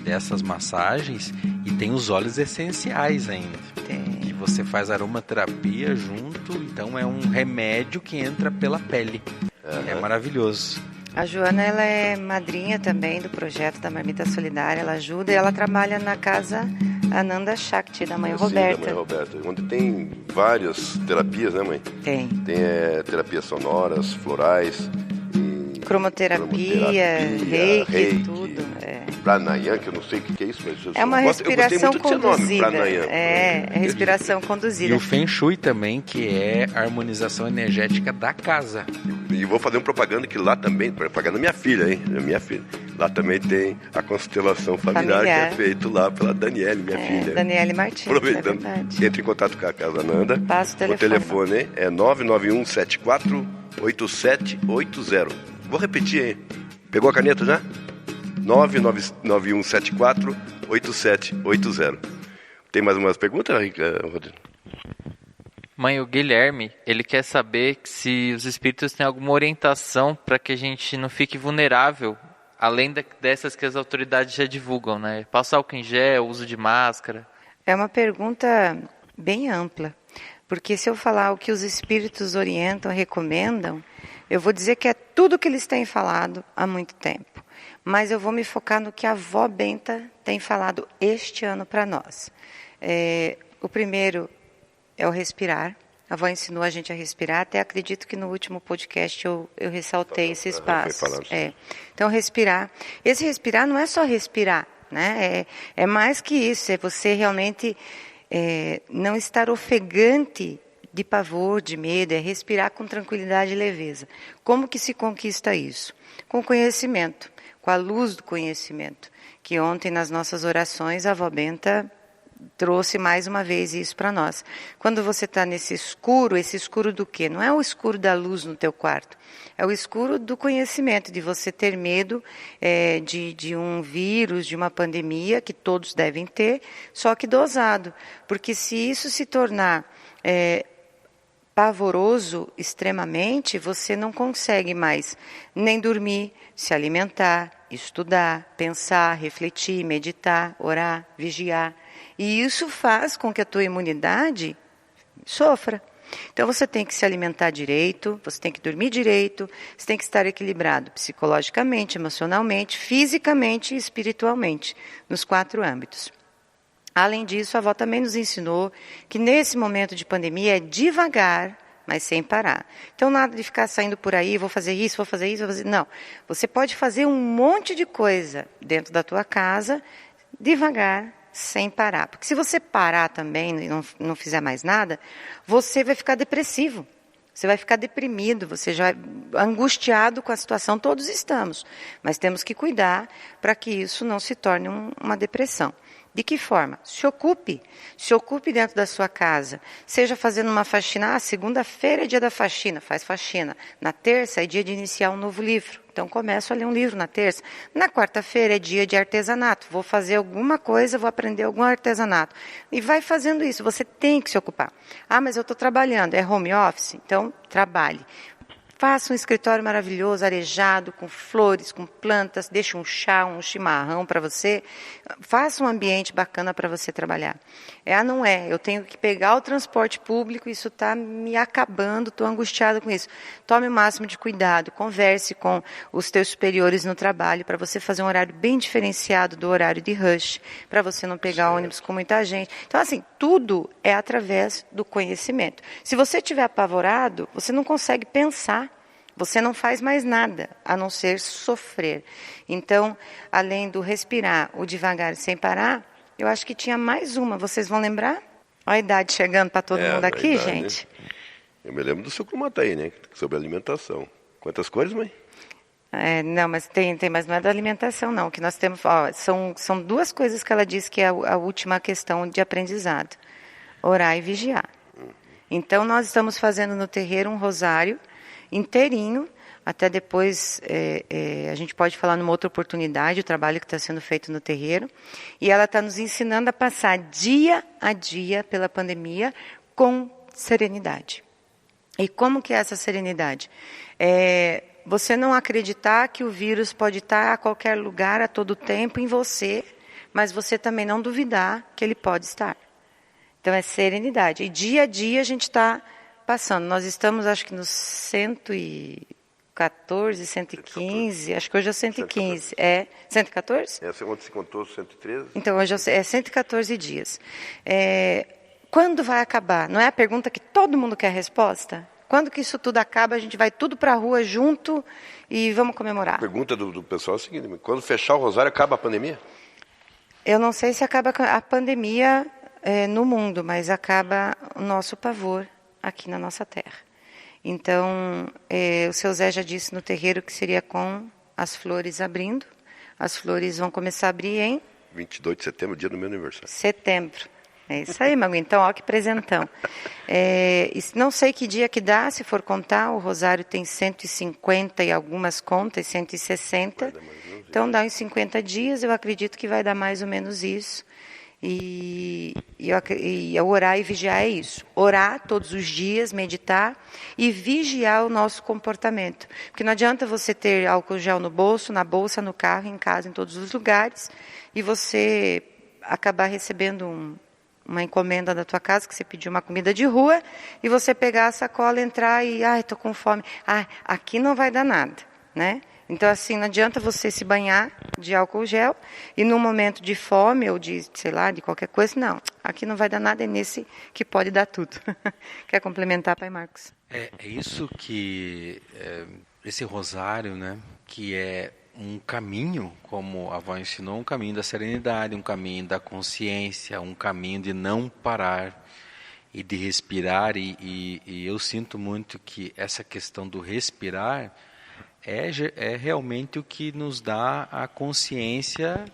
dessas massagens, e tem os óleos essenciais ainda. Tem. E você faz aromaterapia junto, então é um remédio que entra pela pele. É maravilhoso. A Joana, ela é madrinha também do projeto da Marmita Solidária, ela ajuda e ela trabalha na casa Ananda Shakti, da mãe Roberta. Da mãe Roberta, onde tem várias terapias, né, mãe? Tem. Tem terapias sonoras, florais, cromoterapia, reiki, tudo. Pranayama, que eu não sei o que é isso, mas é uma respiração conduzida. Nome, é respiração conduzida. E o Feng Shui também, que é a harmonização energética da casa. E vou fazer uma propaganda que lá também, propaganda da minha filha, hein? Minha filha. Lá também tem a constelação familiar. Que é feito lá pela Daniele, minha filha. Daniele Martins, aproveitando, entre em contato com a Casa Ananda. Passa o telefone. O telefone é 991748780. Vou repetir, hein? Pegou a caneta já? 991748780. Tem mais umas perguntas, Rodrigo? Mãe, o Guilherme, ele quer saber se os espíritos têm alguma orientação para que a gente não fique vulnerável, além dessas que as autoridades já divulgam, né? Passar álcool em gel, uso de máscara. É uma pergunta bem ampla, porque se eu falar o que os espíritos orientam, recomendam, eu vou dizer que é tudo que eles têm falado há muito tempo. Mas eu vou me focar no que a avó Benta tem falado este ano para nós. O primeiro é o respirar. A avó ensinou a gente a respirar. Até acredito que no último podcast eu ressaltei esse espaço. Então, respirar. Esse respirar não é só respirar, né? É mais que isso. É você realmente não estar ofegante de pavor, de medo. É respirar com tranquilidade e leveza. Como que se conquista isso? Com conhecimento. Com a luz do conhecimento, que ontem nas nossas orações a avó Benta trouxe mais uma vez isso para nós. Quando você está nesse escuro, esse escuro do quê? Não é o escuro da luz no teu quarto, é o escuro do conhecimento, de você ter medo de um vírus, de uma pandemia, que todos devem ter, só que dosado, porque se isso se tornar pavoroso extremamente, você não consegue mais nem dormir, se alimentar, estudar, pensar, refletir, meditar, orar, vigiar. E isso faz com que a tua imunidade sofra. Então você tem que se alimentar direito, você tem que dormir direito, você tem que estar equilibrado psicologicamente, emocionalmente, fisicamente e espiritualmente, nos 4 âmbitos. Além disso, a avó também nos ensinou que nesse momento de pandemia é devagar, mas sem parar. Então, nada de ficar saindo por aí, vou fazer isso, vou fazer isso, vou fazer... Não, você pode fazer um monte de coisa dentro da tua casa, devagar, sem parar. Porque se você parar também e não fizer mais nada, você vai ficar depressivo. Você vai ficar deprimido, você já angustiado com a situação, todos estamos. Mas temos que cuidar para que isso não se torne uma depressão. De que forma? Se ocupe dentro da sua casa, seja fazendo uma faxina, segunda-feira é dia da faxina, faz faxina, na terça é dia de iniciar um novo livro, então começo a ler um livro na terça, na quarta-feira é dia de artesanato, vou fazer alguma coisa, vou aprender algum artesanato, e vai fazendo isso, você tem que se ocupar. Mas eu estou trabalhando, é home office? Então trabalhe. Faça um escritório maravilhoso, arejado, com flores, com plantas, deixe um chá, um chimarrão para você. Faça um ambiente bacana para você trabalhar. Não é, eu tenho que pegar o transporte público, isso está me acabando, estou angustiada com isso. Tome o máximo de cuidado, converse com os teus superiores no trabalho, para você fazer um horário bem diferenciado do horário de rush, para você não pegar ônibus com muita gente. Então, assim, tudo é através do conhecimento. Se você estiver apavorado, você não consegue pensar. Você não faz mais nada, a não ser sofrer. Então, além do respirar, o devagar sem parar, eu acho que tinha mais uma. Vocês vão lembrar? Olha a idade chegando para todo mundo aqui, idade, gente. Né? Eu me lembro do seu Crumataí, né? Sobre alimentação. Quantas cores, mãe? Não, mas mas não é da alimentação, não. O que nós temos, são duas coisas que ela diz que é a última questão de aprendizado: orar e vigiar. Então, nós estamos fazendo no terreiro um rosário inteirinho, até depois a gente pode falar numa outra oportunidade, o trabalho que está sendo feito no terreiro, e ela está nos ensinando a passar dia a dia pela pandemia com serenidade. E como que é essa serenidade? Você não acreditar que o vírus pode estar a qualquer lugar, a todo tempo, em você, mas você também não duvidar que ele pode estar. Então, é serenidade. E dia a dia a gente está passando. Nós estamos, acho que, nos 114, 115, acho que hoje é 115. 114? Ontem se contou 113. Então, hoje é 114 dias. Quando vai acabar? Não é a pergunta que todo mundo quer resposta? Quando que isso tudo acaba, a gente vai tudo para a rua junto e vamos comemorar? A pergunta do pessoal é a seguinte: quando fechar o rosário, acaba a pandemia? Eu não sei se acaba a pandemia no mundo, mas acaba o nosso pavor aqui na nossa terra. Então, o seu Zé já disse no terreiro que seria com as flores abrindo. As flores vão começar a abrir em 22 de setembro, dia do meu aniversário. Setembro. É isso aí, Mago. Então, ó que presentão. Não sei que dia que dá, se for contar, o rosário tem 150 e algumas contas, 160. Então, dá uns 50 dias, eu acredito que vai dar mais ou menos isso. E orar e vigiar é isso. Orar todos os dias, meditar e vigiar o nosso comportamento. Porque não adianta você ter álcool gel no bolso, na bolsa, no carro, em casa, em todos os lugares, e você acabar recebendo uma encomenda da tua casa, que você pediu uma comida de rua, e você pegar a sacola, entrar e, estou com fome. Aqui não vai dar nada, né? Então, assim, não adianta você se banhar de álcool gel e num momento de fome ou de, sei lá, de qualquer coisa, não. Aqui não vai dar nada, é nesse que pode dar tudo. Quer complementar, Pai Marcos? É isso que, esse rosário, né, que é um caminho, como a avó ensinou, um caminho da serenidade, um caminho da consciência, um caminho de não parar e de respirar. E eu sinto muito que essa questão do respirar é realmente o que nos dá a consciência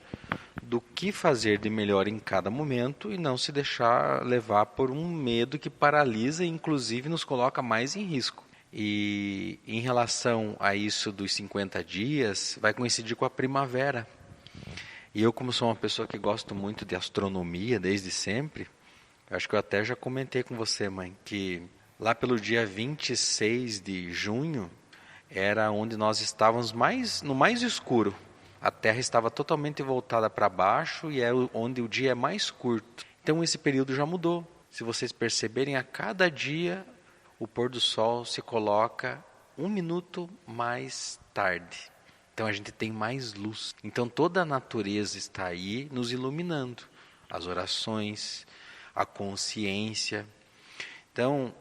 do que fazer de melhor em cada momento e não se deixar levar por um medo que paralisa e inclusive nos coloca mais em risco. E em relação a isso dos 50 dias, vai coincidir com a primavera. E eu, como sou uma pessoa que gosto muito de astronomia desde sempre, acho que eu até já comentei com você, mãe, que lá pelo dia 26 de junho, era onde nós estávamos no mais escuro. A Terra estava totalmente voltada para baixo e é onde o dia é mais curto. Então esse período já mudou. Se vocês perceberem, a cada dia o pôr do sol se coloca 1 minuto mais tarde. Então a gente tem mais luz. Então toda a natureza está aí nos iluminando. As orações, a consciência. Então,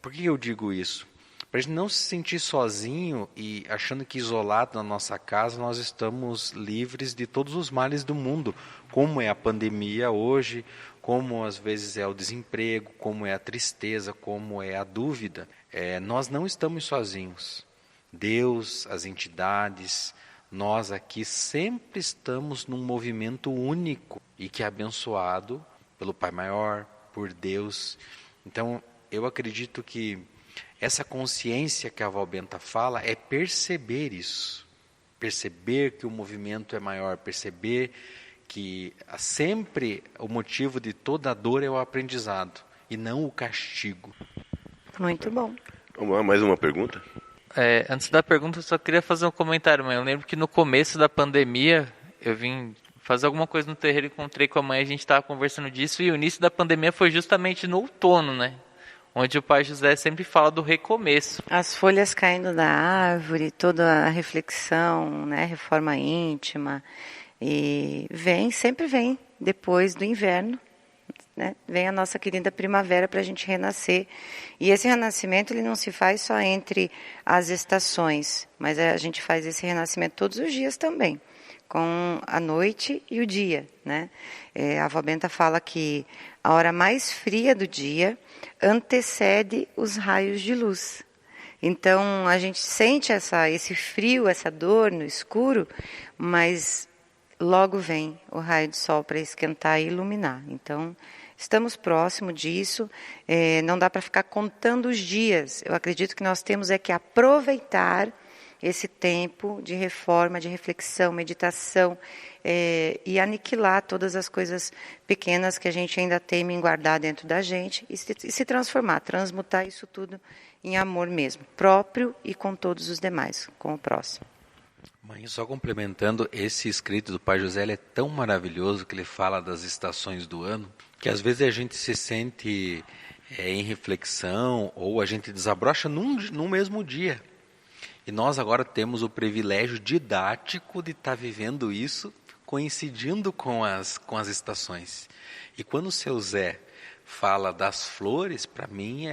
por que eu digo isso? Para a gente não se sentir sozinho e achando que isolado na nossa casa nós estamos livres de todos os males do mundo, como é a pandemia hoje, como às vezes é o desemprego, como é a tristeza, como é a dúvida. Nós não estamos sozinhos. Deus, as entidades, nós aqui sempre estamos num movimento único e que é abençoado pelo Pai Maior, por Deus. Então, eu acredito que essa consciência que a avó Benta fala é perceber isso. Perceber que o movimento é maior, perceber que sempre o motivo de toda a dor é o aprendizado e não o castigo. Muito bom. Vamos lá, mais uma pergunta? Antes da pergunta, eu só queria fazer um comentário, mãe. Eu lembro que no começo da pandemia, eu vim fazer alguma coisa no terreiro, encontrei com a mãe, a gente estava conversando disso, e o início da pandemia foi justamente no outono, né? Onde o Pai José sempre fala do recomeço. As folhas caindo da árvore, toda a reflexão, né, reforma íntima, e sempre vem depois do inverno, né, vem a nossa querida primavera para a gente renascer. E esse renascimento ele não se faz só entre as estações, mas a gente faz esse renascimento todos os dias também, com a noite e o dia, né? A avó Benta fala que a hora mais fria do dia antecede os raios de luz. Então, a gente sente esse frio, essa dor no escuro, mas logo vem o raio de sol para esquentar e iluminar. Então, estamos próximo disso, não dá para ficar contando os dias. Eu acredito que nós temos que aproveitar esse tempo de reforma, de reflexão, meditação, e aniquilar todas as coisas pequenas que a gente ainda teme em guardar dentro da gente e se transformar, transmutar isso tudo em amor mesmo, próprio e com todos os demais, com o próximo. Mãe, só complementando, esse escrito do Pai José ele é tão maravilhoso que ele fala das estações do ano, que às vezes a gente se sente em reflexão ou a gente desabrocha num mesmo dia. E nós agora temos o privilégio didático de estar vivendo isso, coincidindo com as estações. E quando o seu Zé fala das flores, para mim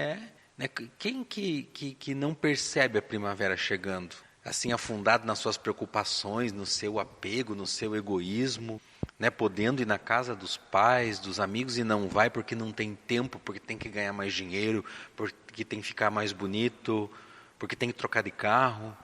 né, quem que não percebe a primavera chegando? Assim, afundado nas suas preocupações, no seu apego, no seu egoísmo, né, podendo ir na casa dos pais, dos amigos e não vai porque não tem tempo, porque tem que ganhar mais dinheiro, porque tem que ficar mais bonito, porque tem que trocar de carro.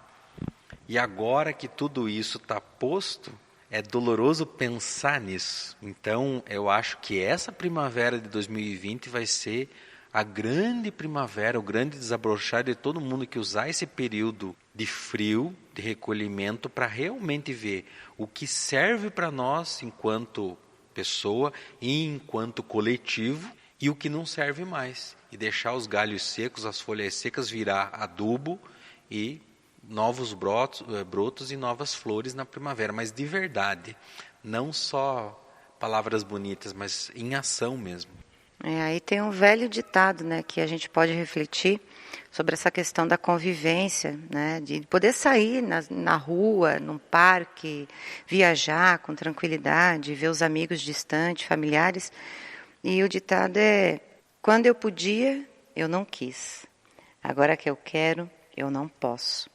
E agora que tudo isso está posto, é doloroso pensar nisso. Então, eu acho que essa primavera de 2020 vai ser a grande primavera, o grande desabrochar de todo mundo que usar esse período de frio, de recolhimento, para realmente ver o que serve para nós enquanto pessoa e enquanto coletivo e o que não serve mais. E deixar os galhos secos, as folhas secas virar adubo e novos brotos e novas flores na primavera. Mas de verdade, não só palavras bonitas, mas em ação mesmo. Aí tem um velho ditado, né, que a gente pode refletir sobre essa questão da convivência, né, de poder sair na rua, num parque, viajar com tranquilidade, ver os amigos distantes, familiares. E o ditado é: quando eu podia, eu não quis. Agora que eu quero, eu não posso.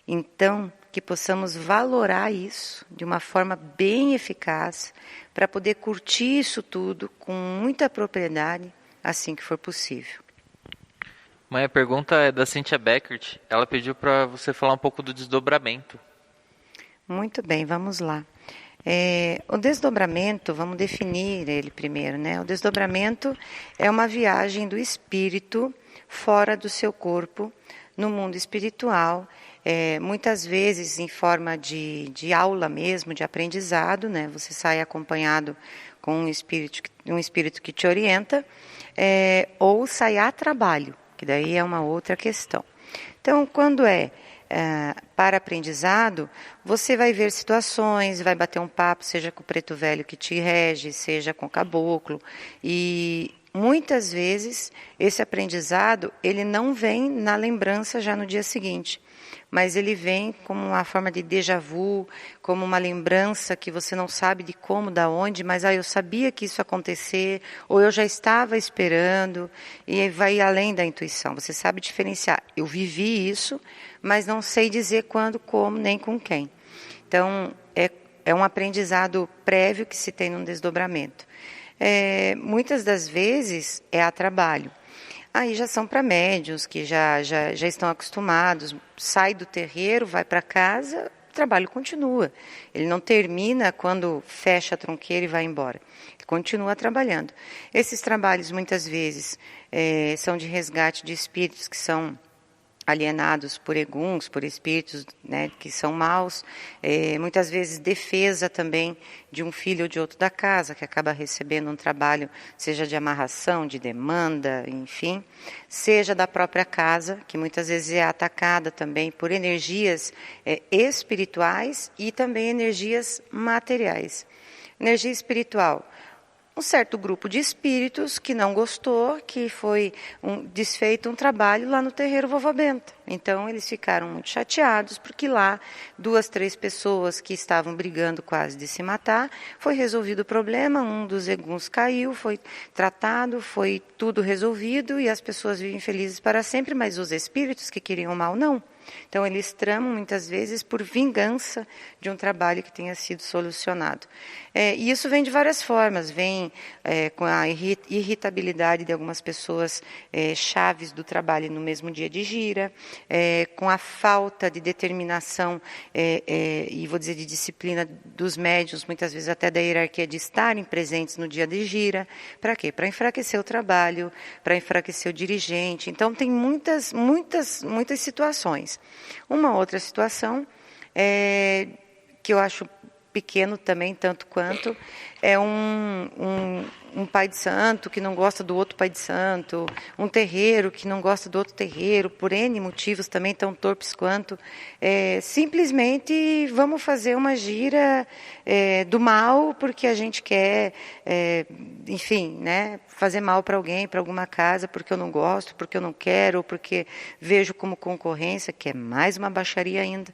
Então, que possamos valorar isso de uma forma bem eficaz para poder curtir isso tudo com muita propriedade assim que for possível. Mãe, a pergunta é da Cynthia Beckert. Ela pediu para você falar um pouco do desdobramento. Muito bem, vamos lá. O desdobramento, vamos definir ele primeiro, né? O desdobramento é uma viagem do espírito fora do seu corpo, no mundo espiritual, muitas vezes em forma de aula mesmo, de aprendizado, né? Você sai acompanhado com um espírito que te orienta, ou sai a trabalho, que daí é uma outra questão. Então, quando para aprendizado, você vai ver situações, vai bater um papo, seja com o preto velho que te rege, seja com o caboclo, e muitas vezes esse aprendizado ele não vem na lembrança já no dia seguinte, mas ele vem como uma forma de déjà vu, como uma lembrança que você não sabe de como, da onde, mas eu sabia que isso ia acontecer, ou eu já estava esperando, e vai além da intuição. Você sabe diferenciar, eu vivi isso, mas não sei dizer quando, como, nem com quem. Então, é um aprendizado prévio que se tem num desdobramento. Muitas das vezes é a trabalho. Aí já são para médiuns que já estão acostumados, sai do terreiro, vai para casa, o trabalho continua. Ele não termina quando fecha a tronqueira e vai embora. Ele continua trabalhando. Esses trabalhos muitas vezes são de resgate de espíritos que são alienados por eguns, por espíritos, né, que são maus, muitas vezes defesa também de um filho ou de outro da casa, que acaba recebendo um trabalho, seja de amarração, de demanda, enfim, seja da própria casa, que muitas vezes é atacada também por energias espirituais e também energias materiais. Energia espiritual. Um certo grupo de espíritos que não gostou, que foi desfeito um trabalho lá no terreiro Vovó Benta. Então, eles ficaram muito chateados, porque lá, 2, 3 pessoas que estavam brigando quase de se matar, foi resolvido o problema, um dos eguns caiu, foi tratado, foi tudo resolvido, e as pessoas vivem felizes para sempre, mas os espíritos que queriam mal, não. Então, eles tramam, muitas vezes, por vingança de um trabalho que tenha sido solucionado. E isso vem de várias formas. Vem com a irritabilidade de algumas pessoas chaves do trabalho no mesmo dia de gira, com a falta de determinação e, vou dizer, de disciplina dos médiuns, muitas vezes até da hierarquia, de estarem presentes no dia de gira. Para quê? Para enfraquecer o trabalho, para enfraquecer o dirigente. Então, tem muitas situações. Uma outra situação, que eu acho pequeno também, tanto quanto, é um pai de santo que não gosta do outro pai de santo, um terreiro que não gosta do outro terreiro, por N motivos também tão torpes quanto. Simplesmente vamos fazer uma gira do mal porque a gente quer, enfim, né, fazer mal para alguém, para alguma casa, porque eu não gosto, porque eu não quero, ou porque vejo como concorrência, que é mais uma baixaria ainda.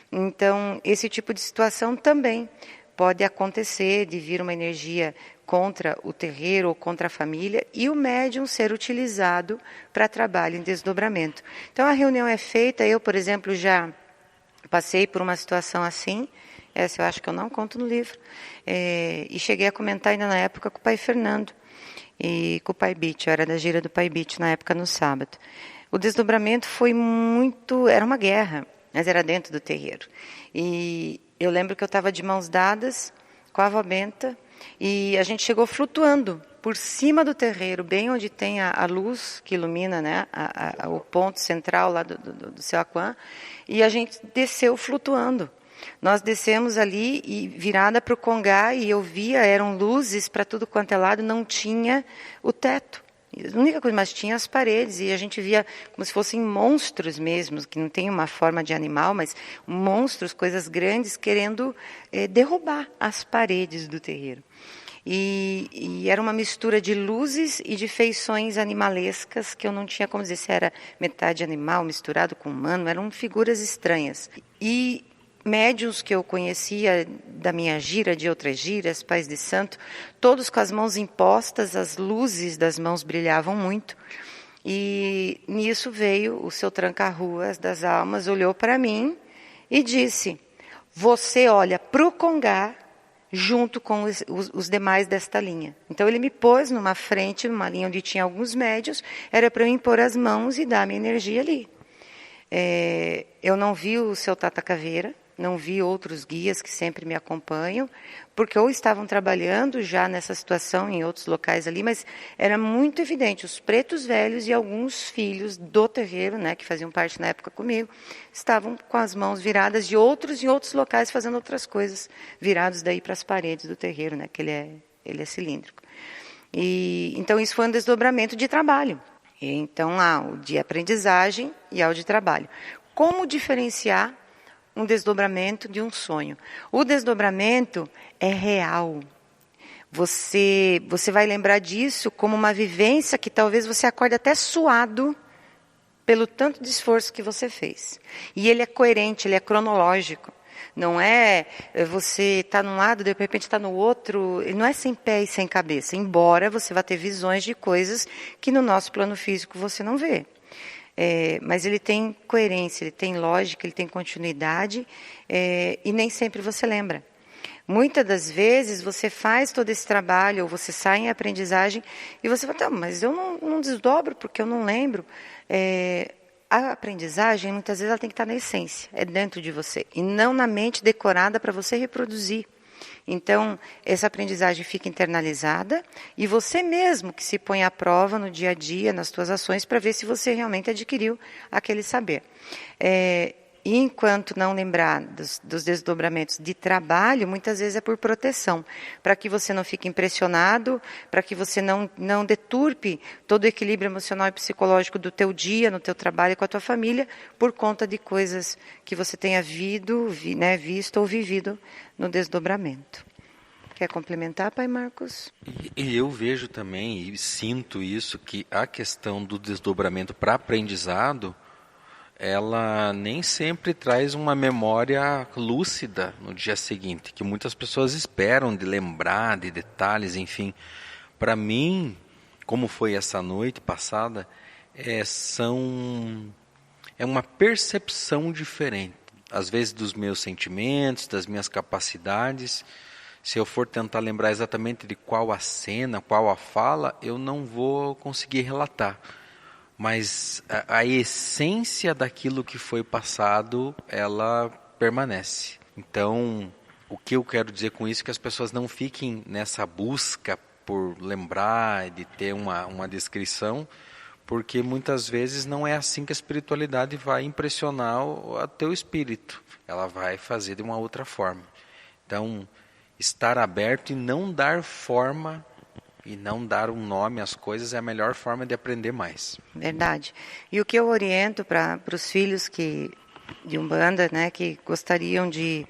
Então, esse tipo de situação também pode acontecer, de vir uma energia contra o terreiro ou contra a família, e o médium ser utilizado para trabalho em desdobramento. Então, a reunião é feita, eu, por exemplo, já passei por uma situação assim, essa eu acho que eu não conto no livro, e cheguei a comentar ainda na época com o pai Fernando e com o pai Bitch, eu era da gira do pai Bitch na época, no sábado. O desdobramento foi era uma guerra, mas era dentro do terreiro. E eu lembro que eu estava de mãos dadas com a Vovó Benta, e a gente chegou flutuando por cima do terreiro, bem onde tem a luz que ilumina, né, o ponto central lá do Céu Aquã, e a gente desceu flutuando. Nós descemos ali e virada para o Congá, e eu via, eram luzes para tudo quanto é lado, não tinha o teto. A única coisa, mas tinha as paredes, e a gente via como se fossem monstros mesmo, que não tem uma forma de animal, mas monstros, coisas grandes, querendo derrubar as paredes do terreiro. E era uma mistura de luzes e de feições animalescas, que eu não tinha como dizer se era metade animal misturado com humano, eram figuras estranhas. E médiuns que eu conhecia da minha gira, de outras giras, pais de santo, todos com as mãos impostas, as luzes das mãos brilhavam muito. E nisso veio o seu tranca-ruas das almas, olhou para mim e disse: você olha para o Congá junto com os demais desta linha. Então ele me pôs numa frente, numa linha onde tinha alguns médiuns, era para eu impor as mãos e dar minha energia ali. Eu não vi o seu Tata Caveira, não vi outros guias que sempre me acompanham, porque ou estavam trabalhando já nessa situação em outros locais ali, mas era muito evidente, os pretos velhos e alguns filhos do terreiro, né, que faziam parte na época comigo, estavam com as mãos viradas de outros em outros locais fazendo outras coisas, virados daí para as paredes do terreiro, né, que ele é cilíndrico. E então isso foi um desdobramento de trabalho. Então há o de aprendizagem e há o de trabalho. Como diferenciar um desdobramento de um sonho? O desdobramento é real. Você vai lembrar disso como uma vivência que talvez você acorde até suado pelo tanto de esforço que você fez. E ele é coerente, ele é cronológico. Não é você está num lado, de repente está no outro, ele não é sem pé e sem cabeça, embora você vá ter visões de coisas que no nosso plano físico você não vê. Mas ele tem coerência, ele tem lógica, ele tem continuidade, e nem sempre você lembra. Muitas das vezes você faz todo esse trabalho, ou você sai em aprendizagem, e você fala, mas eu não desdobro porque eu não lembro. A aprendizagem, muitas vezes, ela tem que estar na essência, é dentro de você, e não na mente decorada para você reproduzir. Então, essa aprendizagem fica internalizada e você mesmo que se põe à prova no dia a dia, nas suas ações, para ver se você realmente adquiriu aquele saber. E enquanto não lembrar dos desdobramentos de trabalho, muitas vezes é por proteção, para que você não fique impressionado, para que você não deturpe todo o equilíbrio emocional e psicológico do teu dia, no teu trabalho e com a tua família, por conta de coisas que você tenha visto ou vivido no desdobramento. Quer complementar, Pai Marcos? E eu vejo também, e sinto isso, que a questão do desdobramento para aprendizado, ela nem sempre traz uma memória lúcida no dia seguinte, que muitas pessoas esperam de lembrar de detalhes, enfim. Para mim, como foi essa noite passada, é uma percepção diferente, às vezes dos meus sentimentos, das minhas capacidades. Se eu for tentar lembrar exatamente de qual a cena, qual a fala, eu não vou conseguir relatar. Mas a essência daquilo que foi passado, ela permanece. Então, o que eu quero dizer com isso é que as pessoas não fiquem nessa busca por lembrar, de ter uma descrição, porque muitas vezes não é assim que a espiritualidade vai impressionar o teu espírito. Ela vai fazer de uma outra forma. Então, estar aberto e não dar forma e não dar um nome às coisas é a melhor forma de aprender mais. Verdade. E o que eu oriento para os filhos de Umbanda, né, que gostariam de,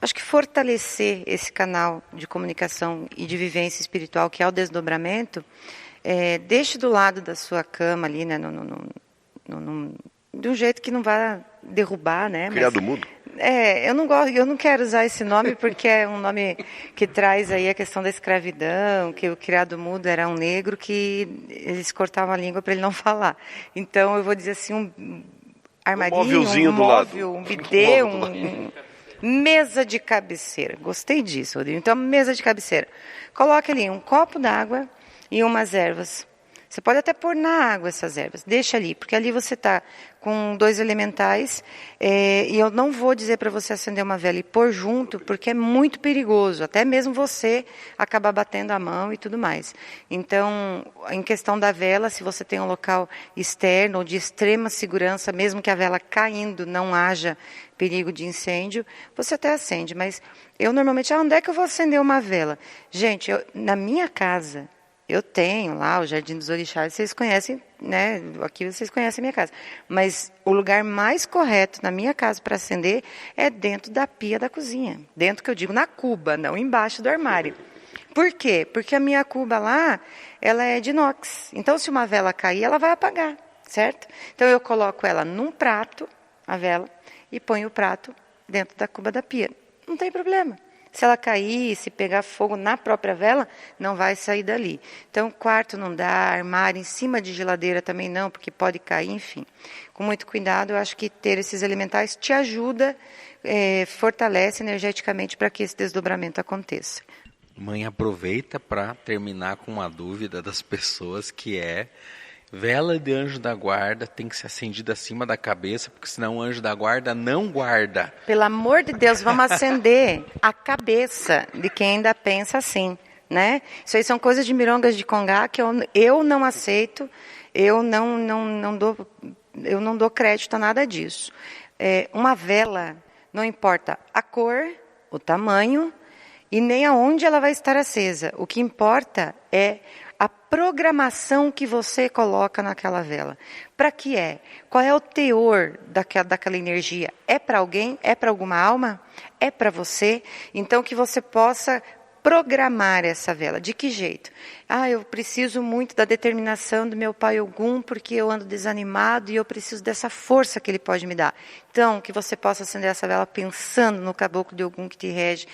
acho que fortalecer esse canal de comunicação e de vivência espiritual, que é o desdobramento, deixe do lado da sua cama ali, né, de um jeito que não vá derrubar, né? Criado mudo. Eu não quero usar esse nome porque é um nome que traz aí a questão da escravidão, que o criado mudo era um negro que eles cortavam a língua para ele não falar. Então eu vou dizer assim, um armarinho, um móvel, um bidê, mesa de cabeceira. Gostei disso, Rodrigo. Então, mesa de cabeceira. Coloque ali um copo d'água e umas ervas. Você pode até pôr na água essas ervas, deixa ali, porque ali você está com 2 elementais, e eu não vou dizer para você acender uma vela e pôr junto, porque é muito perigoso, até mesmo você acabar batendo a mão e tudo mais. Então, em questão da vela, se você tem um local externo ou de extrema segurança, mesmo que a vela caindo não haja perigo de incêndio, você até acende, mas eu normalmente, onde é que eu vou acender uma vela? Gente, na minha casa, eu tenho lá o Jardim dos Orixás, vocês conhecem, né? Aqui vocês conhecem a minha casa. Mas o lugar mais correto na minha casa para acender é dentro da pia da cozinha. Dentro, que eu digo, na cuba, não embaixo do armário. Por quê? Porque a minha cuba lá, ela é de inox. Então, se uma vela cair, ela vai apagar, certo? Então, eu coloco ela num prato, a vela, e ponho o prato dentro da cuba da pia. Não tem problema. Se ela cair, se pegar fogo na própria vela, não vai sair dali. Então, quarto não dá, armário em cima de geladeira também não, porque pode cair, enfim. Com muito cuidado, eu acho que ter esses elementais te ajuda, fortalece energeticamente para que esse desdobramento aconteça. Mãe, aproveita para terminar com uma dúvida das pessoas, que é: vela de anjo da guarda tem que ser acendida acima da cabeça, porque senão o anjo da guarda não guarda. Pelo amor de Deus, vamos acender a cabeça de quem ainda pensa assim, né? Isso aí são coisas de mirongas de Congá que eu não aceito, eu não dou crédito a nada disso. Uma vela, não importa a cor, o tamanho e nem aonde ela vai estar acesa. O que importa é a programação que você coloca naquela vela. Para que é? Qual é o teor daquela energia? É para alguém? É para alguma alma? É para você? Então, que você possa programar essa vela. De que jeito? Eu preciso muito da determinação do meu pai Ogum, porque eu ando desanimado e eu preciso dessa força que ele pode me dar. Então, que você possa acender essa vela pensando no caboclo de Ogum que te rege,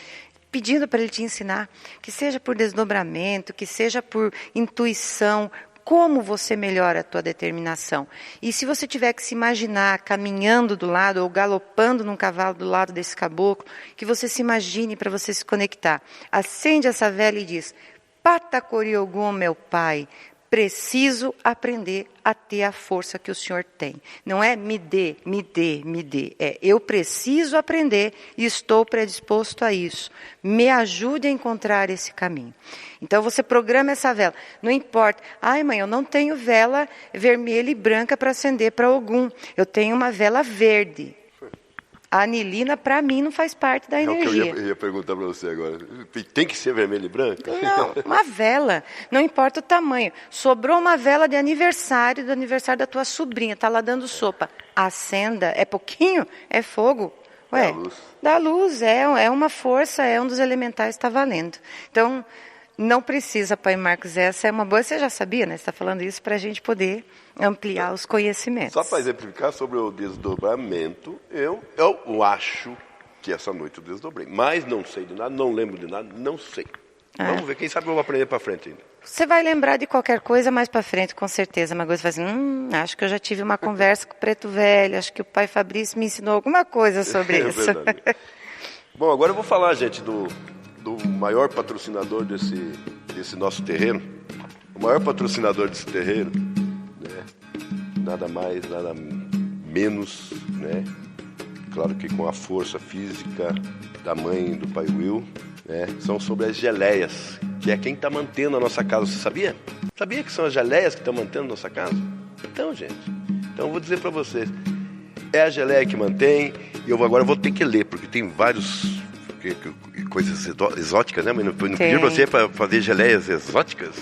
pedindo para ele te ensinar, que seja por desdobramento, que seja por intuição, como você melhora a tua determinação. E se você tiver que se imaginar caminhando do lado ou galopando num cavalo do lado desse caboclo, que você se imagine para você se conectar. Acende essa vela e diz: Patacoriogum, meu pai, preciso aprender a ter a força que o Senhor tem. Não é me dê. É eu preciso aprender e estou predisposto a isso. Me ajude a encontrar esse caminho. Então você programa essa vela. Não importa. Ai, mãe, eu não tenho vela vermelha e branca para acender para Ogum. Eu tenho uma vela verde. A anilina, para mim, não faz parte da energia. É o que eu ia perguntar para você agora. Tem que ser vermelha e branca? Não, uma vela. Não importa o tamanho. Sobrou uma vela de aniversário, do aniversário da tua sobrinha. Está lá dando sopa. Acenda. É pouquinho? É fogo. Ué, dá luz. É uma força, é um dos elementais, está valendo. Então, não precisa, Pai Marcos, essa é uma boa... Você já sabia, né? Você está falando isso para a gente poder ampliar os conhecimentos. Só para exemplificar sobre o desdobramento, eu acho que essa noite eu desdobrei. Mas não sei de nada, não lembro de nada, não sei. Vamos ver, quem sabe eu vou aprender para frente ainda. Você vai lembrar de qualquer coisa mais para frente, com certeza. Mas você vai dizer, acho que eu já tive uma conversa com o Preto Velho, acho que o pai Fabrício me ensinou alguma coisa sobre isso. Verdade. Bom, agora eu vou falar, gente, do maior patrocinador desse nosso terreno. O maior patrocinador desse terreno, né? Nada mais, nada menos, né? Claro que com a força física da mãe e do pai Will, né? São sobre as geleias, que é quem está mantendo a nossa casa. Você sabia? Sabia que são as geleias que estão mantendo a nossa casa? Então, gente, eu vou dizer para vocês, é a geleia que mantém, e eu agora vou ter que ler, porque tem vários... coisas exóticas, né? Mas não pediram você para fazer geleias exóticas?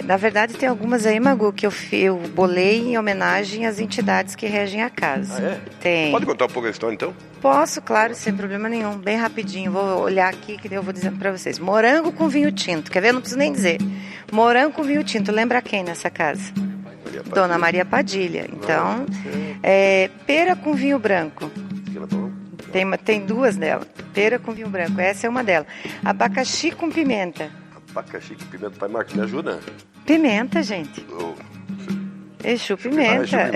Na verdade tem algumas aí, Magu, que eu bolei em homenagem às entidades que regem a casa. Ah, é? Tem. Pode contar um pouco a história, então? Posso, claro, sem problema nenhum. Bem rapidinho, vou olhar aqui que eu vou dizendo para vocês. Morango com vinho tinto, quer ver? Não preciso nem dizer. Morango com vinho tinto, lembra quem nessa casa? Dona Maria Padilha. Então, pera com vinho branco. Tem duas dela. Pera com vinho branco. Essa é uma delas. Abacaxi com pimenta. Abacaxi com pimenta. Pai Marcos, me ajuda? Pimenta, gente. Exu pimenta.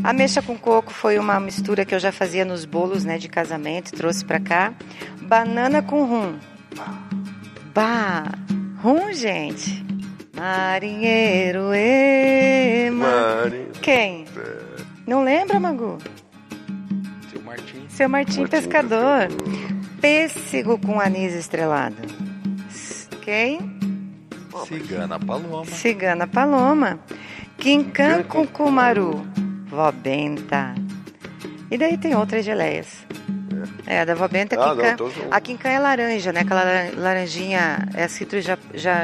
Ameixa com coco foi uma mistura que eu já fazia nos bolos, né, de casamento. Trouxe pra cá. Banana com rum. Rum, gente. Marinheiro, Quem? Não lembra, Magu? Seu Martim Pescador. Pêssego com anis estrelado. Quem? Cigana Paloma. Quincã com cumaru. Vó Benta. E daí tem outras geleias. A da Vó Benta é quincã. A quincã é laranja, né? Aquela laranjinha, é a citrus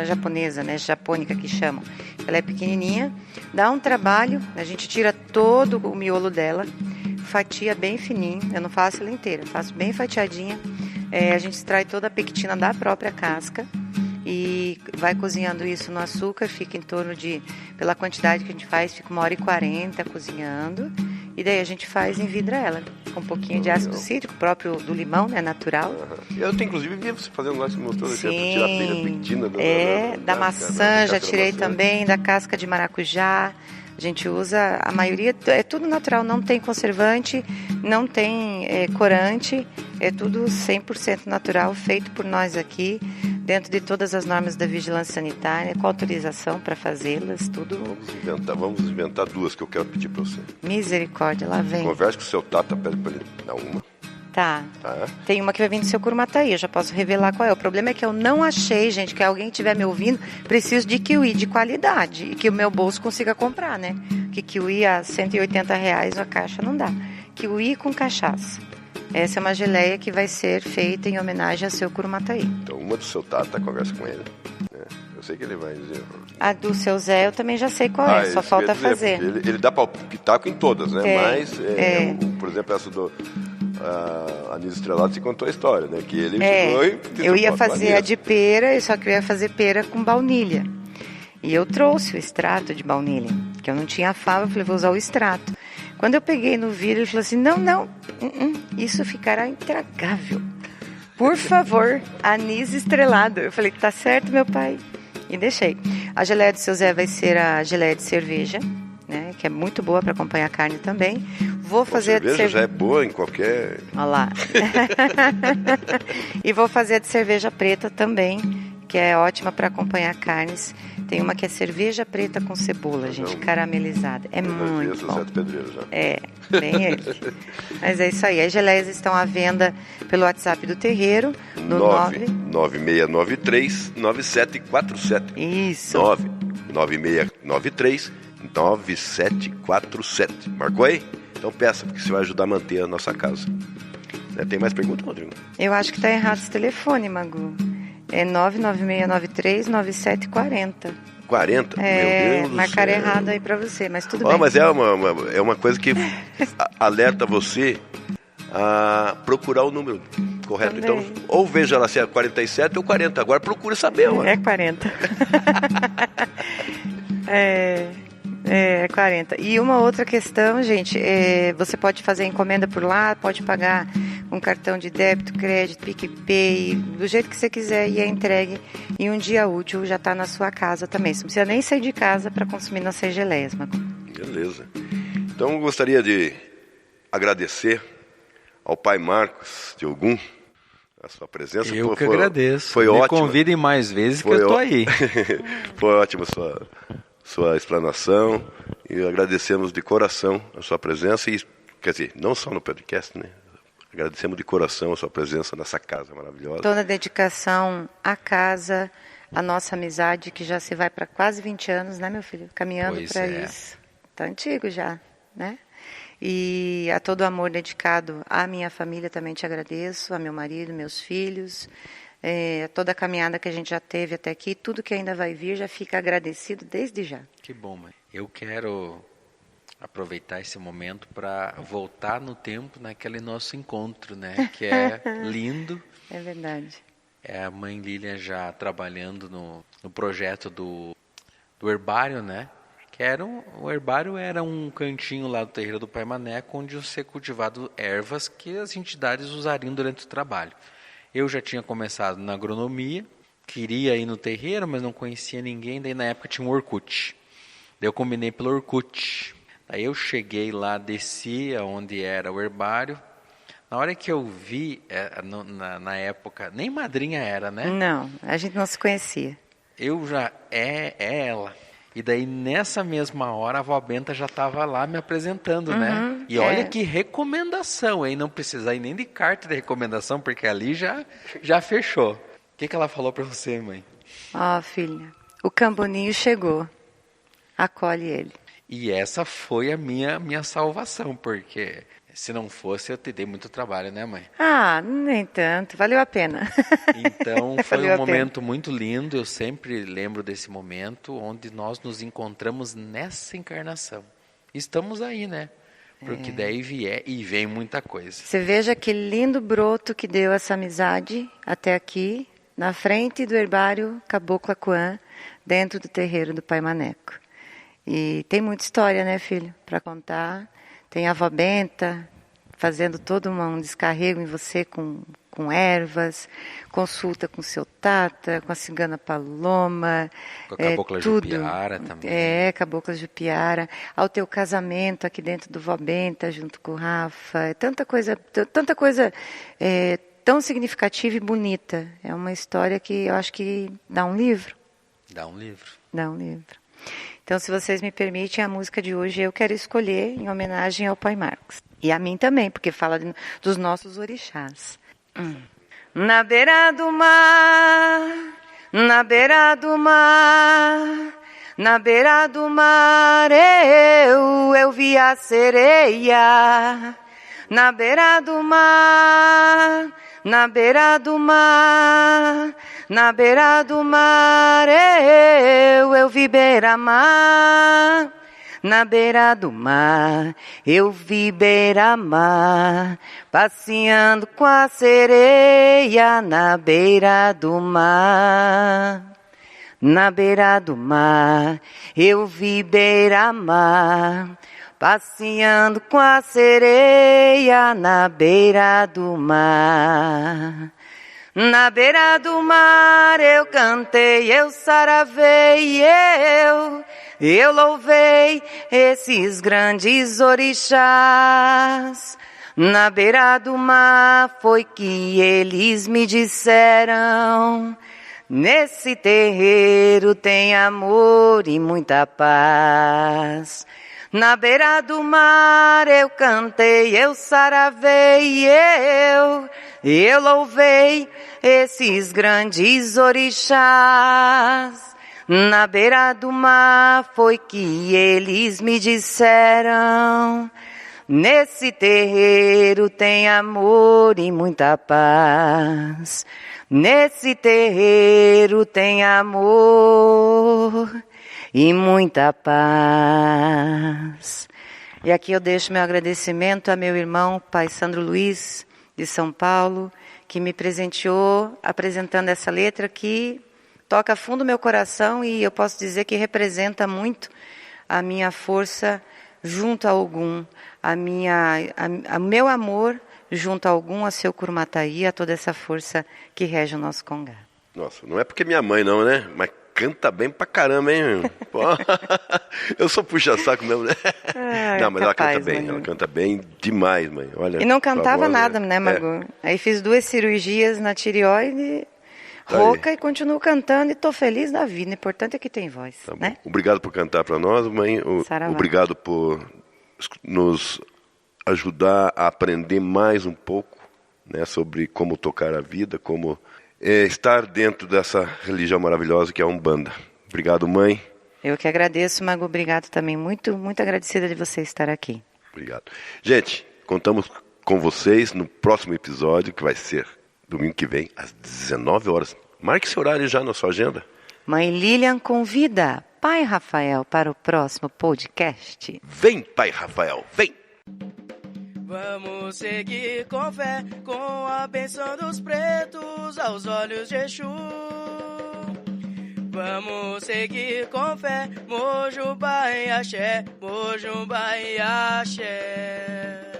japonesa, né? Japônica que chamam. Ela é pequenininha, dá um trabalho, a gente tira todo o miolo dela, fatia bem fininho, eu não faço ela inteira, faço bem fatiadinha. A gente extrai toda a pectina da própria casca e vai cozinhando isso no açúcar, fica em torno de, pela quantidade que a gente faz, fica 1h40 cozinhando. E daí a gente envidra ela com um pouquinho de ácido cítrico, próprio do limão, né, natural. Eu tenho, inclusive, vi você fazendo lá, você mostrou, sim, tirar a pectina da maçã, já tirei também, da casca de maracujá. A gente usa, a maioria, é tudo natural, não tem conservante, não tem corante, é tudo 100% natural, feito por nós aqui, dentro de todas as normas da vigilância sanitária, com autorização para fazê-las, tudo. Vamos inventar duas que eu quero pedir para você. Misericórdia, lá vem. Converse com o seu Tata, pede para ele dar uma. Tá. Tem uma que vai vir do seu Curumataí, eu já posso revelar qual é. O problema é que eu não achei, gente, que alguém estiver me ouvindo, preciso de kiwi de qualidade e que o meu bolso consiga comprar, né? Que kiwi a R$180 a caixa não dá. Kiwi com cachaça. Essa é uma geleia que vai ser feita em homenagem ao seu Curumataí. Então, uma do seu Tata, conversa com ele. Eu sei que ele vai dizer. A do seu Zé eu também já sei qual é, só falta fazer. Ele dá pitaco em todas, né? Mas, por exemplo, essa do anis estrelado, você contou a história, né? Que ele eu ia fazer a de pera, eu só queria fazer pera com baunilha. E eu trouxe o extrato de baunilha, que eu não tinha fava, eu falei, vou usar o extrato. Quando eu peguei no vidro, ele falou assim, não, isso ficará intragável. Por favor, anis estrelado. Eu falei, tá certo, meu pai. E deixei. A geleia do seu Zé vai ser a geleia de cerveja, né? Que é muito boa para acompanhar a carne também. Vou fazer a de cerveja. Já é boa em qualquer... Olha lá. E vou fazer a de cerveja preta também, que é ótima para acompanhar carnes. Tem uma que é cerveja preta com cebola, gente, caramelizada. É muito bom. É, bem ele. Mas é isso aí. As geleias estão à venda pelo WhatsApp do terreiro, no 9693-9747. Isso. 9693-9747. Marcou aí? Então peça, porque você vai ajudar a manter a nossa casa. Tem mais perguntas, Rodrigo? Eu acho que está errado esse telefone, Magu. É 99693-9740. 40? Meu Deus do marcaram céu. errado aí para você, mas tudo bem. Mas é uma coisa que alerta você a procurar o número correto. Também. Então, ou veja lá se é 47 ou 40. Agora procure saber. É 40. É 40. E uma outra questão, gente, você pode fazer encomenda por lá, pode pagar um cartão de débito, crédito, PicPay, do jeito que você quiser, e é entregue em um dia útil, já está na sua casa também. Você não precisa nem sair de casa para consumir nossas geleias, Magu. Beleza. Então, eu gostaria de agradecer ao pai Marcos de Ogum a sua presença. Eu que agradeço. Foi Me ótimo. convidem mais vezes que eu estou aí. Foi ótima sua explanação, e agradecemos de coração a sua presença, e, quer dizer, não só no podcast, né? Agradecemos de coração a sua presença nessa casa maravilhosa. Toda a dedicação à casa, a nossa amizade, que já se vai para quase 20 anos, né, meu filho? Caminhando para isso. Tá antigo já, né? E a todo o amor dedicado à minha família também te agradeço, a meu marido, meus filhos, toda a caminhada que a gente já teve até aqui, tudo que ainda vai vir, já fica agradecido desde já. Que bom, mãe. Eu quero aproveitar esse momento para voltar no tempo naquele nosso encontro, né? Que é lindo. É verdade. É a mãe Lilian já trabalhando no projeto do herbário, né? O herbário era um cantinho lá do terreiro do Pai Maneco, onde ia ser cultivado ervas que as entidades usariam durante o trabalho. Eu já tinha começado na agronomia, queria ir no terreiro, mas não conhecia ninguém, daí na época tinha um Orkut. Daí eu combinei pelo Orkut. Aí eu cheguei lá, desci onde era o herbário. Na hora que eu vi, na época, nem madrinha era, né? Não, a gente não se conhecia. Eu já, é ela. E daí, nessa mesma hora, a avó Benta já estava lá me apresentando, né? E olha que recomendação, hein? Não precisa ir nem de carta de recomendação, porque ali já fechou. O que ela falou para você, mãe? Filha, o Camboninho chegou. Acolhe ele. E essa foi a minha salvação, porque se não fosse, eu te dei muito trabalho, né, mãe? Nem tanto. Valeu a pena. Então, foi um momento muito lindo. Eu sempre lembro desse momento onde nós nos encontramos nessa encarnação. Estamos aí, né? Porque daí vem muita coisa. Você veja que lindo broto que deu essa amizade até aqui, na frente do herbário Caboclo Acuã, dentro do terreiro do Pai Maneco. E tem muita história, né, filho, para contar. Tem a avó Benta fazendo todo um descarrego em você com ervas, consulta com seu tata, com a cigana Paloma. Com a cabocla Jupiara também. Cabocla Jupiara. Ao teu casamento aqui dentro do Vó Benta, junto com o Rafa. Tanta coisa tão significativa e bonita. É uma história que eu acho que dá um livro. Dá um livro. Então, se vocês me permitem, a música de hoje eu quero escolher em homenagem ao Pai Marcos. E a mim também, porque fala dos nossos orixás. Na beira do mar, na beira do mar, na beira do mar eu vi a sereia. Na beira do mar, na beira do mar, na beira do mar eu vi beira-mar. Na beira do mar, eu vi beira-mar, passeando com a sereia na beira do mar. Na beira do mar, eu vi beira-mar, passeando com a sereia na beira do mar. Na beira do mar eu cantei, eu saravei, eu louvei esses grandes orixás. Na beira do mar foi que eles me disseram: Nesse terreiro tem amor e muita paz. Na beira do mar eu cantei, eu saravei, eu louvei esses grandes orixás. Na beira do mar foi que eles me disseram: nesse terreiro tem amor e muita paz. Nesse terreiro tem amor e muita paz. E aqui eu deixo meu agradecimento a meu irmão, Pai Sandro Luiz, de São Paulo, que me presenteou apresentando essa letra que toca fundo meu coração e eu posso dizer que representa muito a minha força junto a Ogum, a meu amor junto a Ogum, a seu Kurumataí, a toda essa força que rege o nosso Congá. Nossa, não é porque é minha mãe não, né? Mas canta bem pra caramba, hein? Pô, eu sou puxa-saco mesmo, né? Não, mas capaz, ela canta bem, ela canta bem demais, mãe. Olha, e não cantava nada, né, Magu? Aí fiz 2 cirurgias na tireoide, rouca, e continuo cantando e tô feliz da vida. O importante é que tem voz, né? Obrigado por cantar pra nós, mãe. Obrigado por nos ajudar a aprender mais um pouco, né, sobre como tocar a vida, como estar dentro dessa religião maravilhosa que é a Umbanda. Obrigado, mãe. Eu que agradeço, Magu. Obrigado também. Muito, muito agradecida de você estar aqui. Obrigado. Gente, contamos com vocês no próximo episódio, que vai ser domingo que vem, às 19 horas. Marque esse horário já na sua agenda. Mãe Lilian convida Pai Rafael para o próximo podcast. Vem, Pai Rafael, vem! Vamos seguir com fé, com a bênção dos pretos aos olhos de Exu. Vamos seguir com fé, Mojubá em Axé, Mojubá em Axé.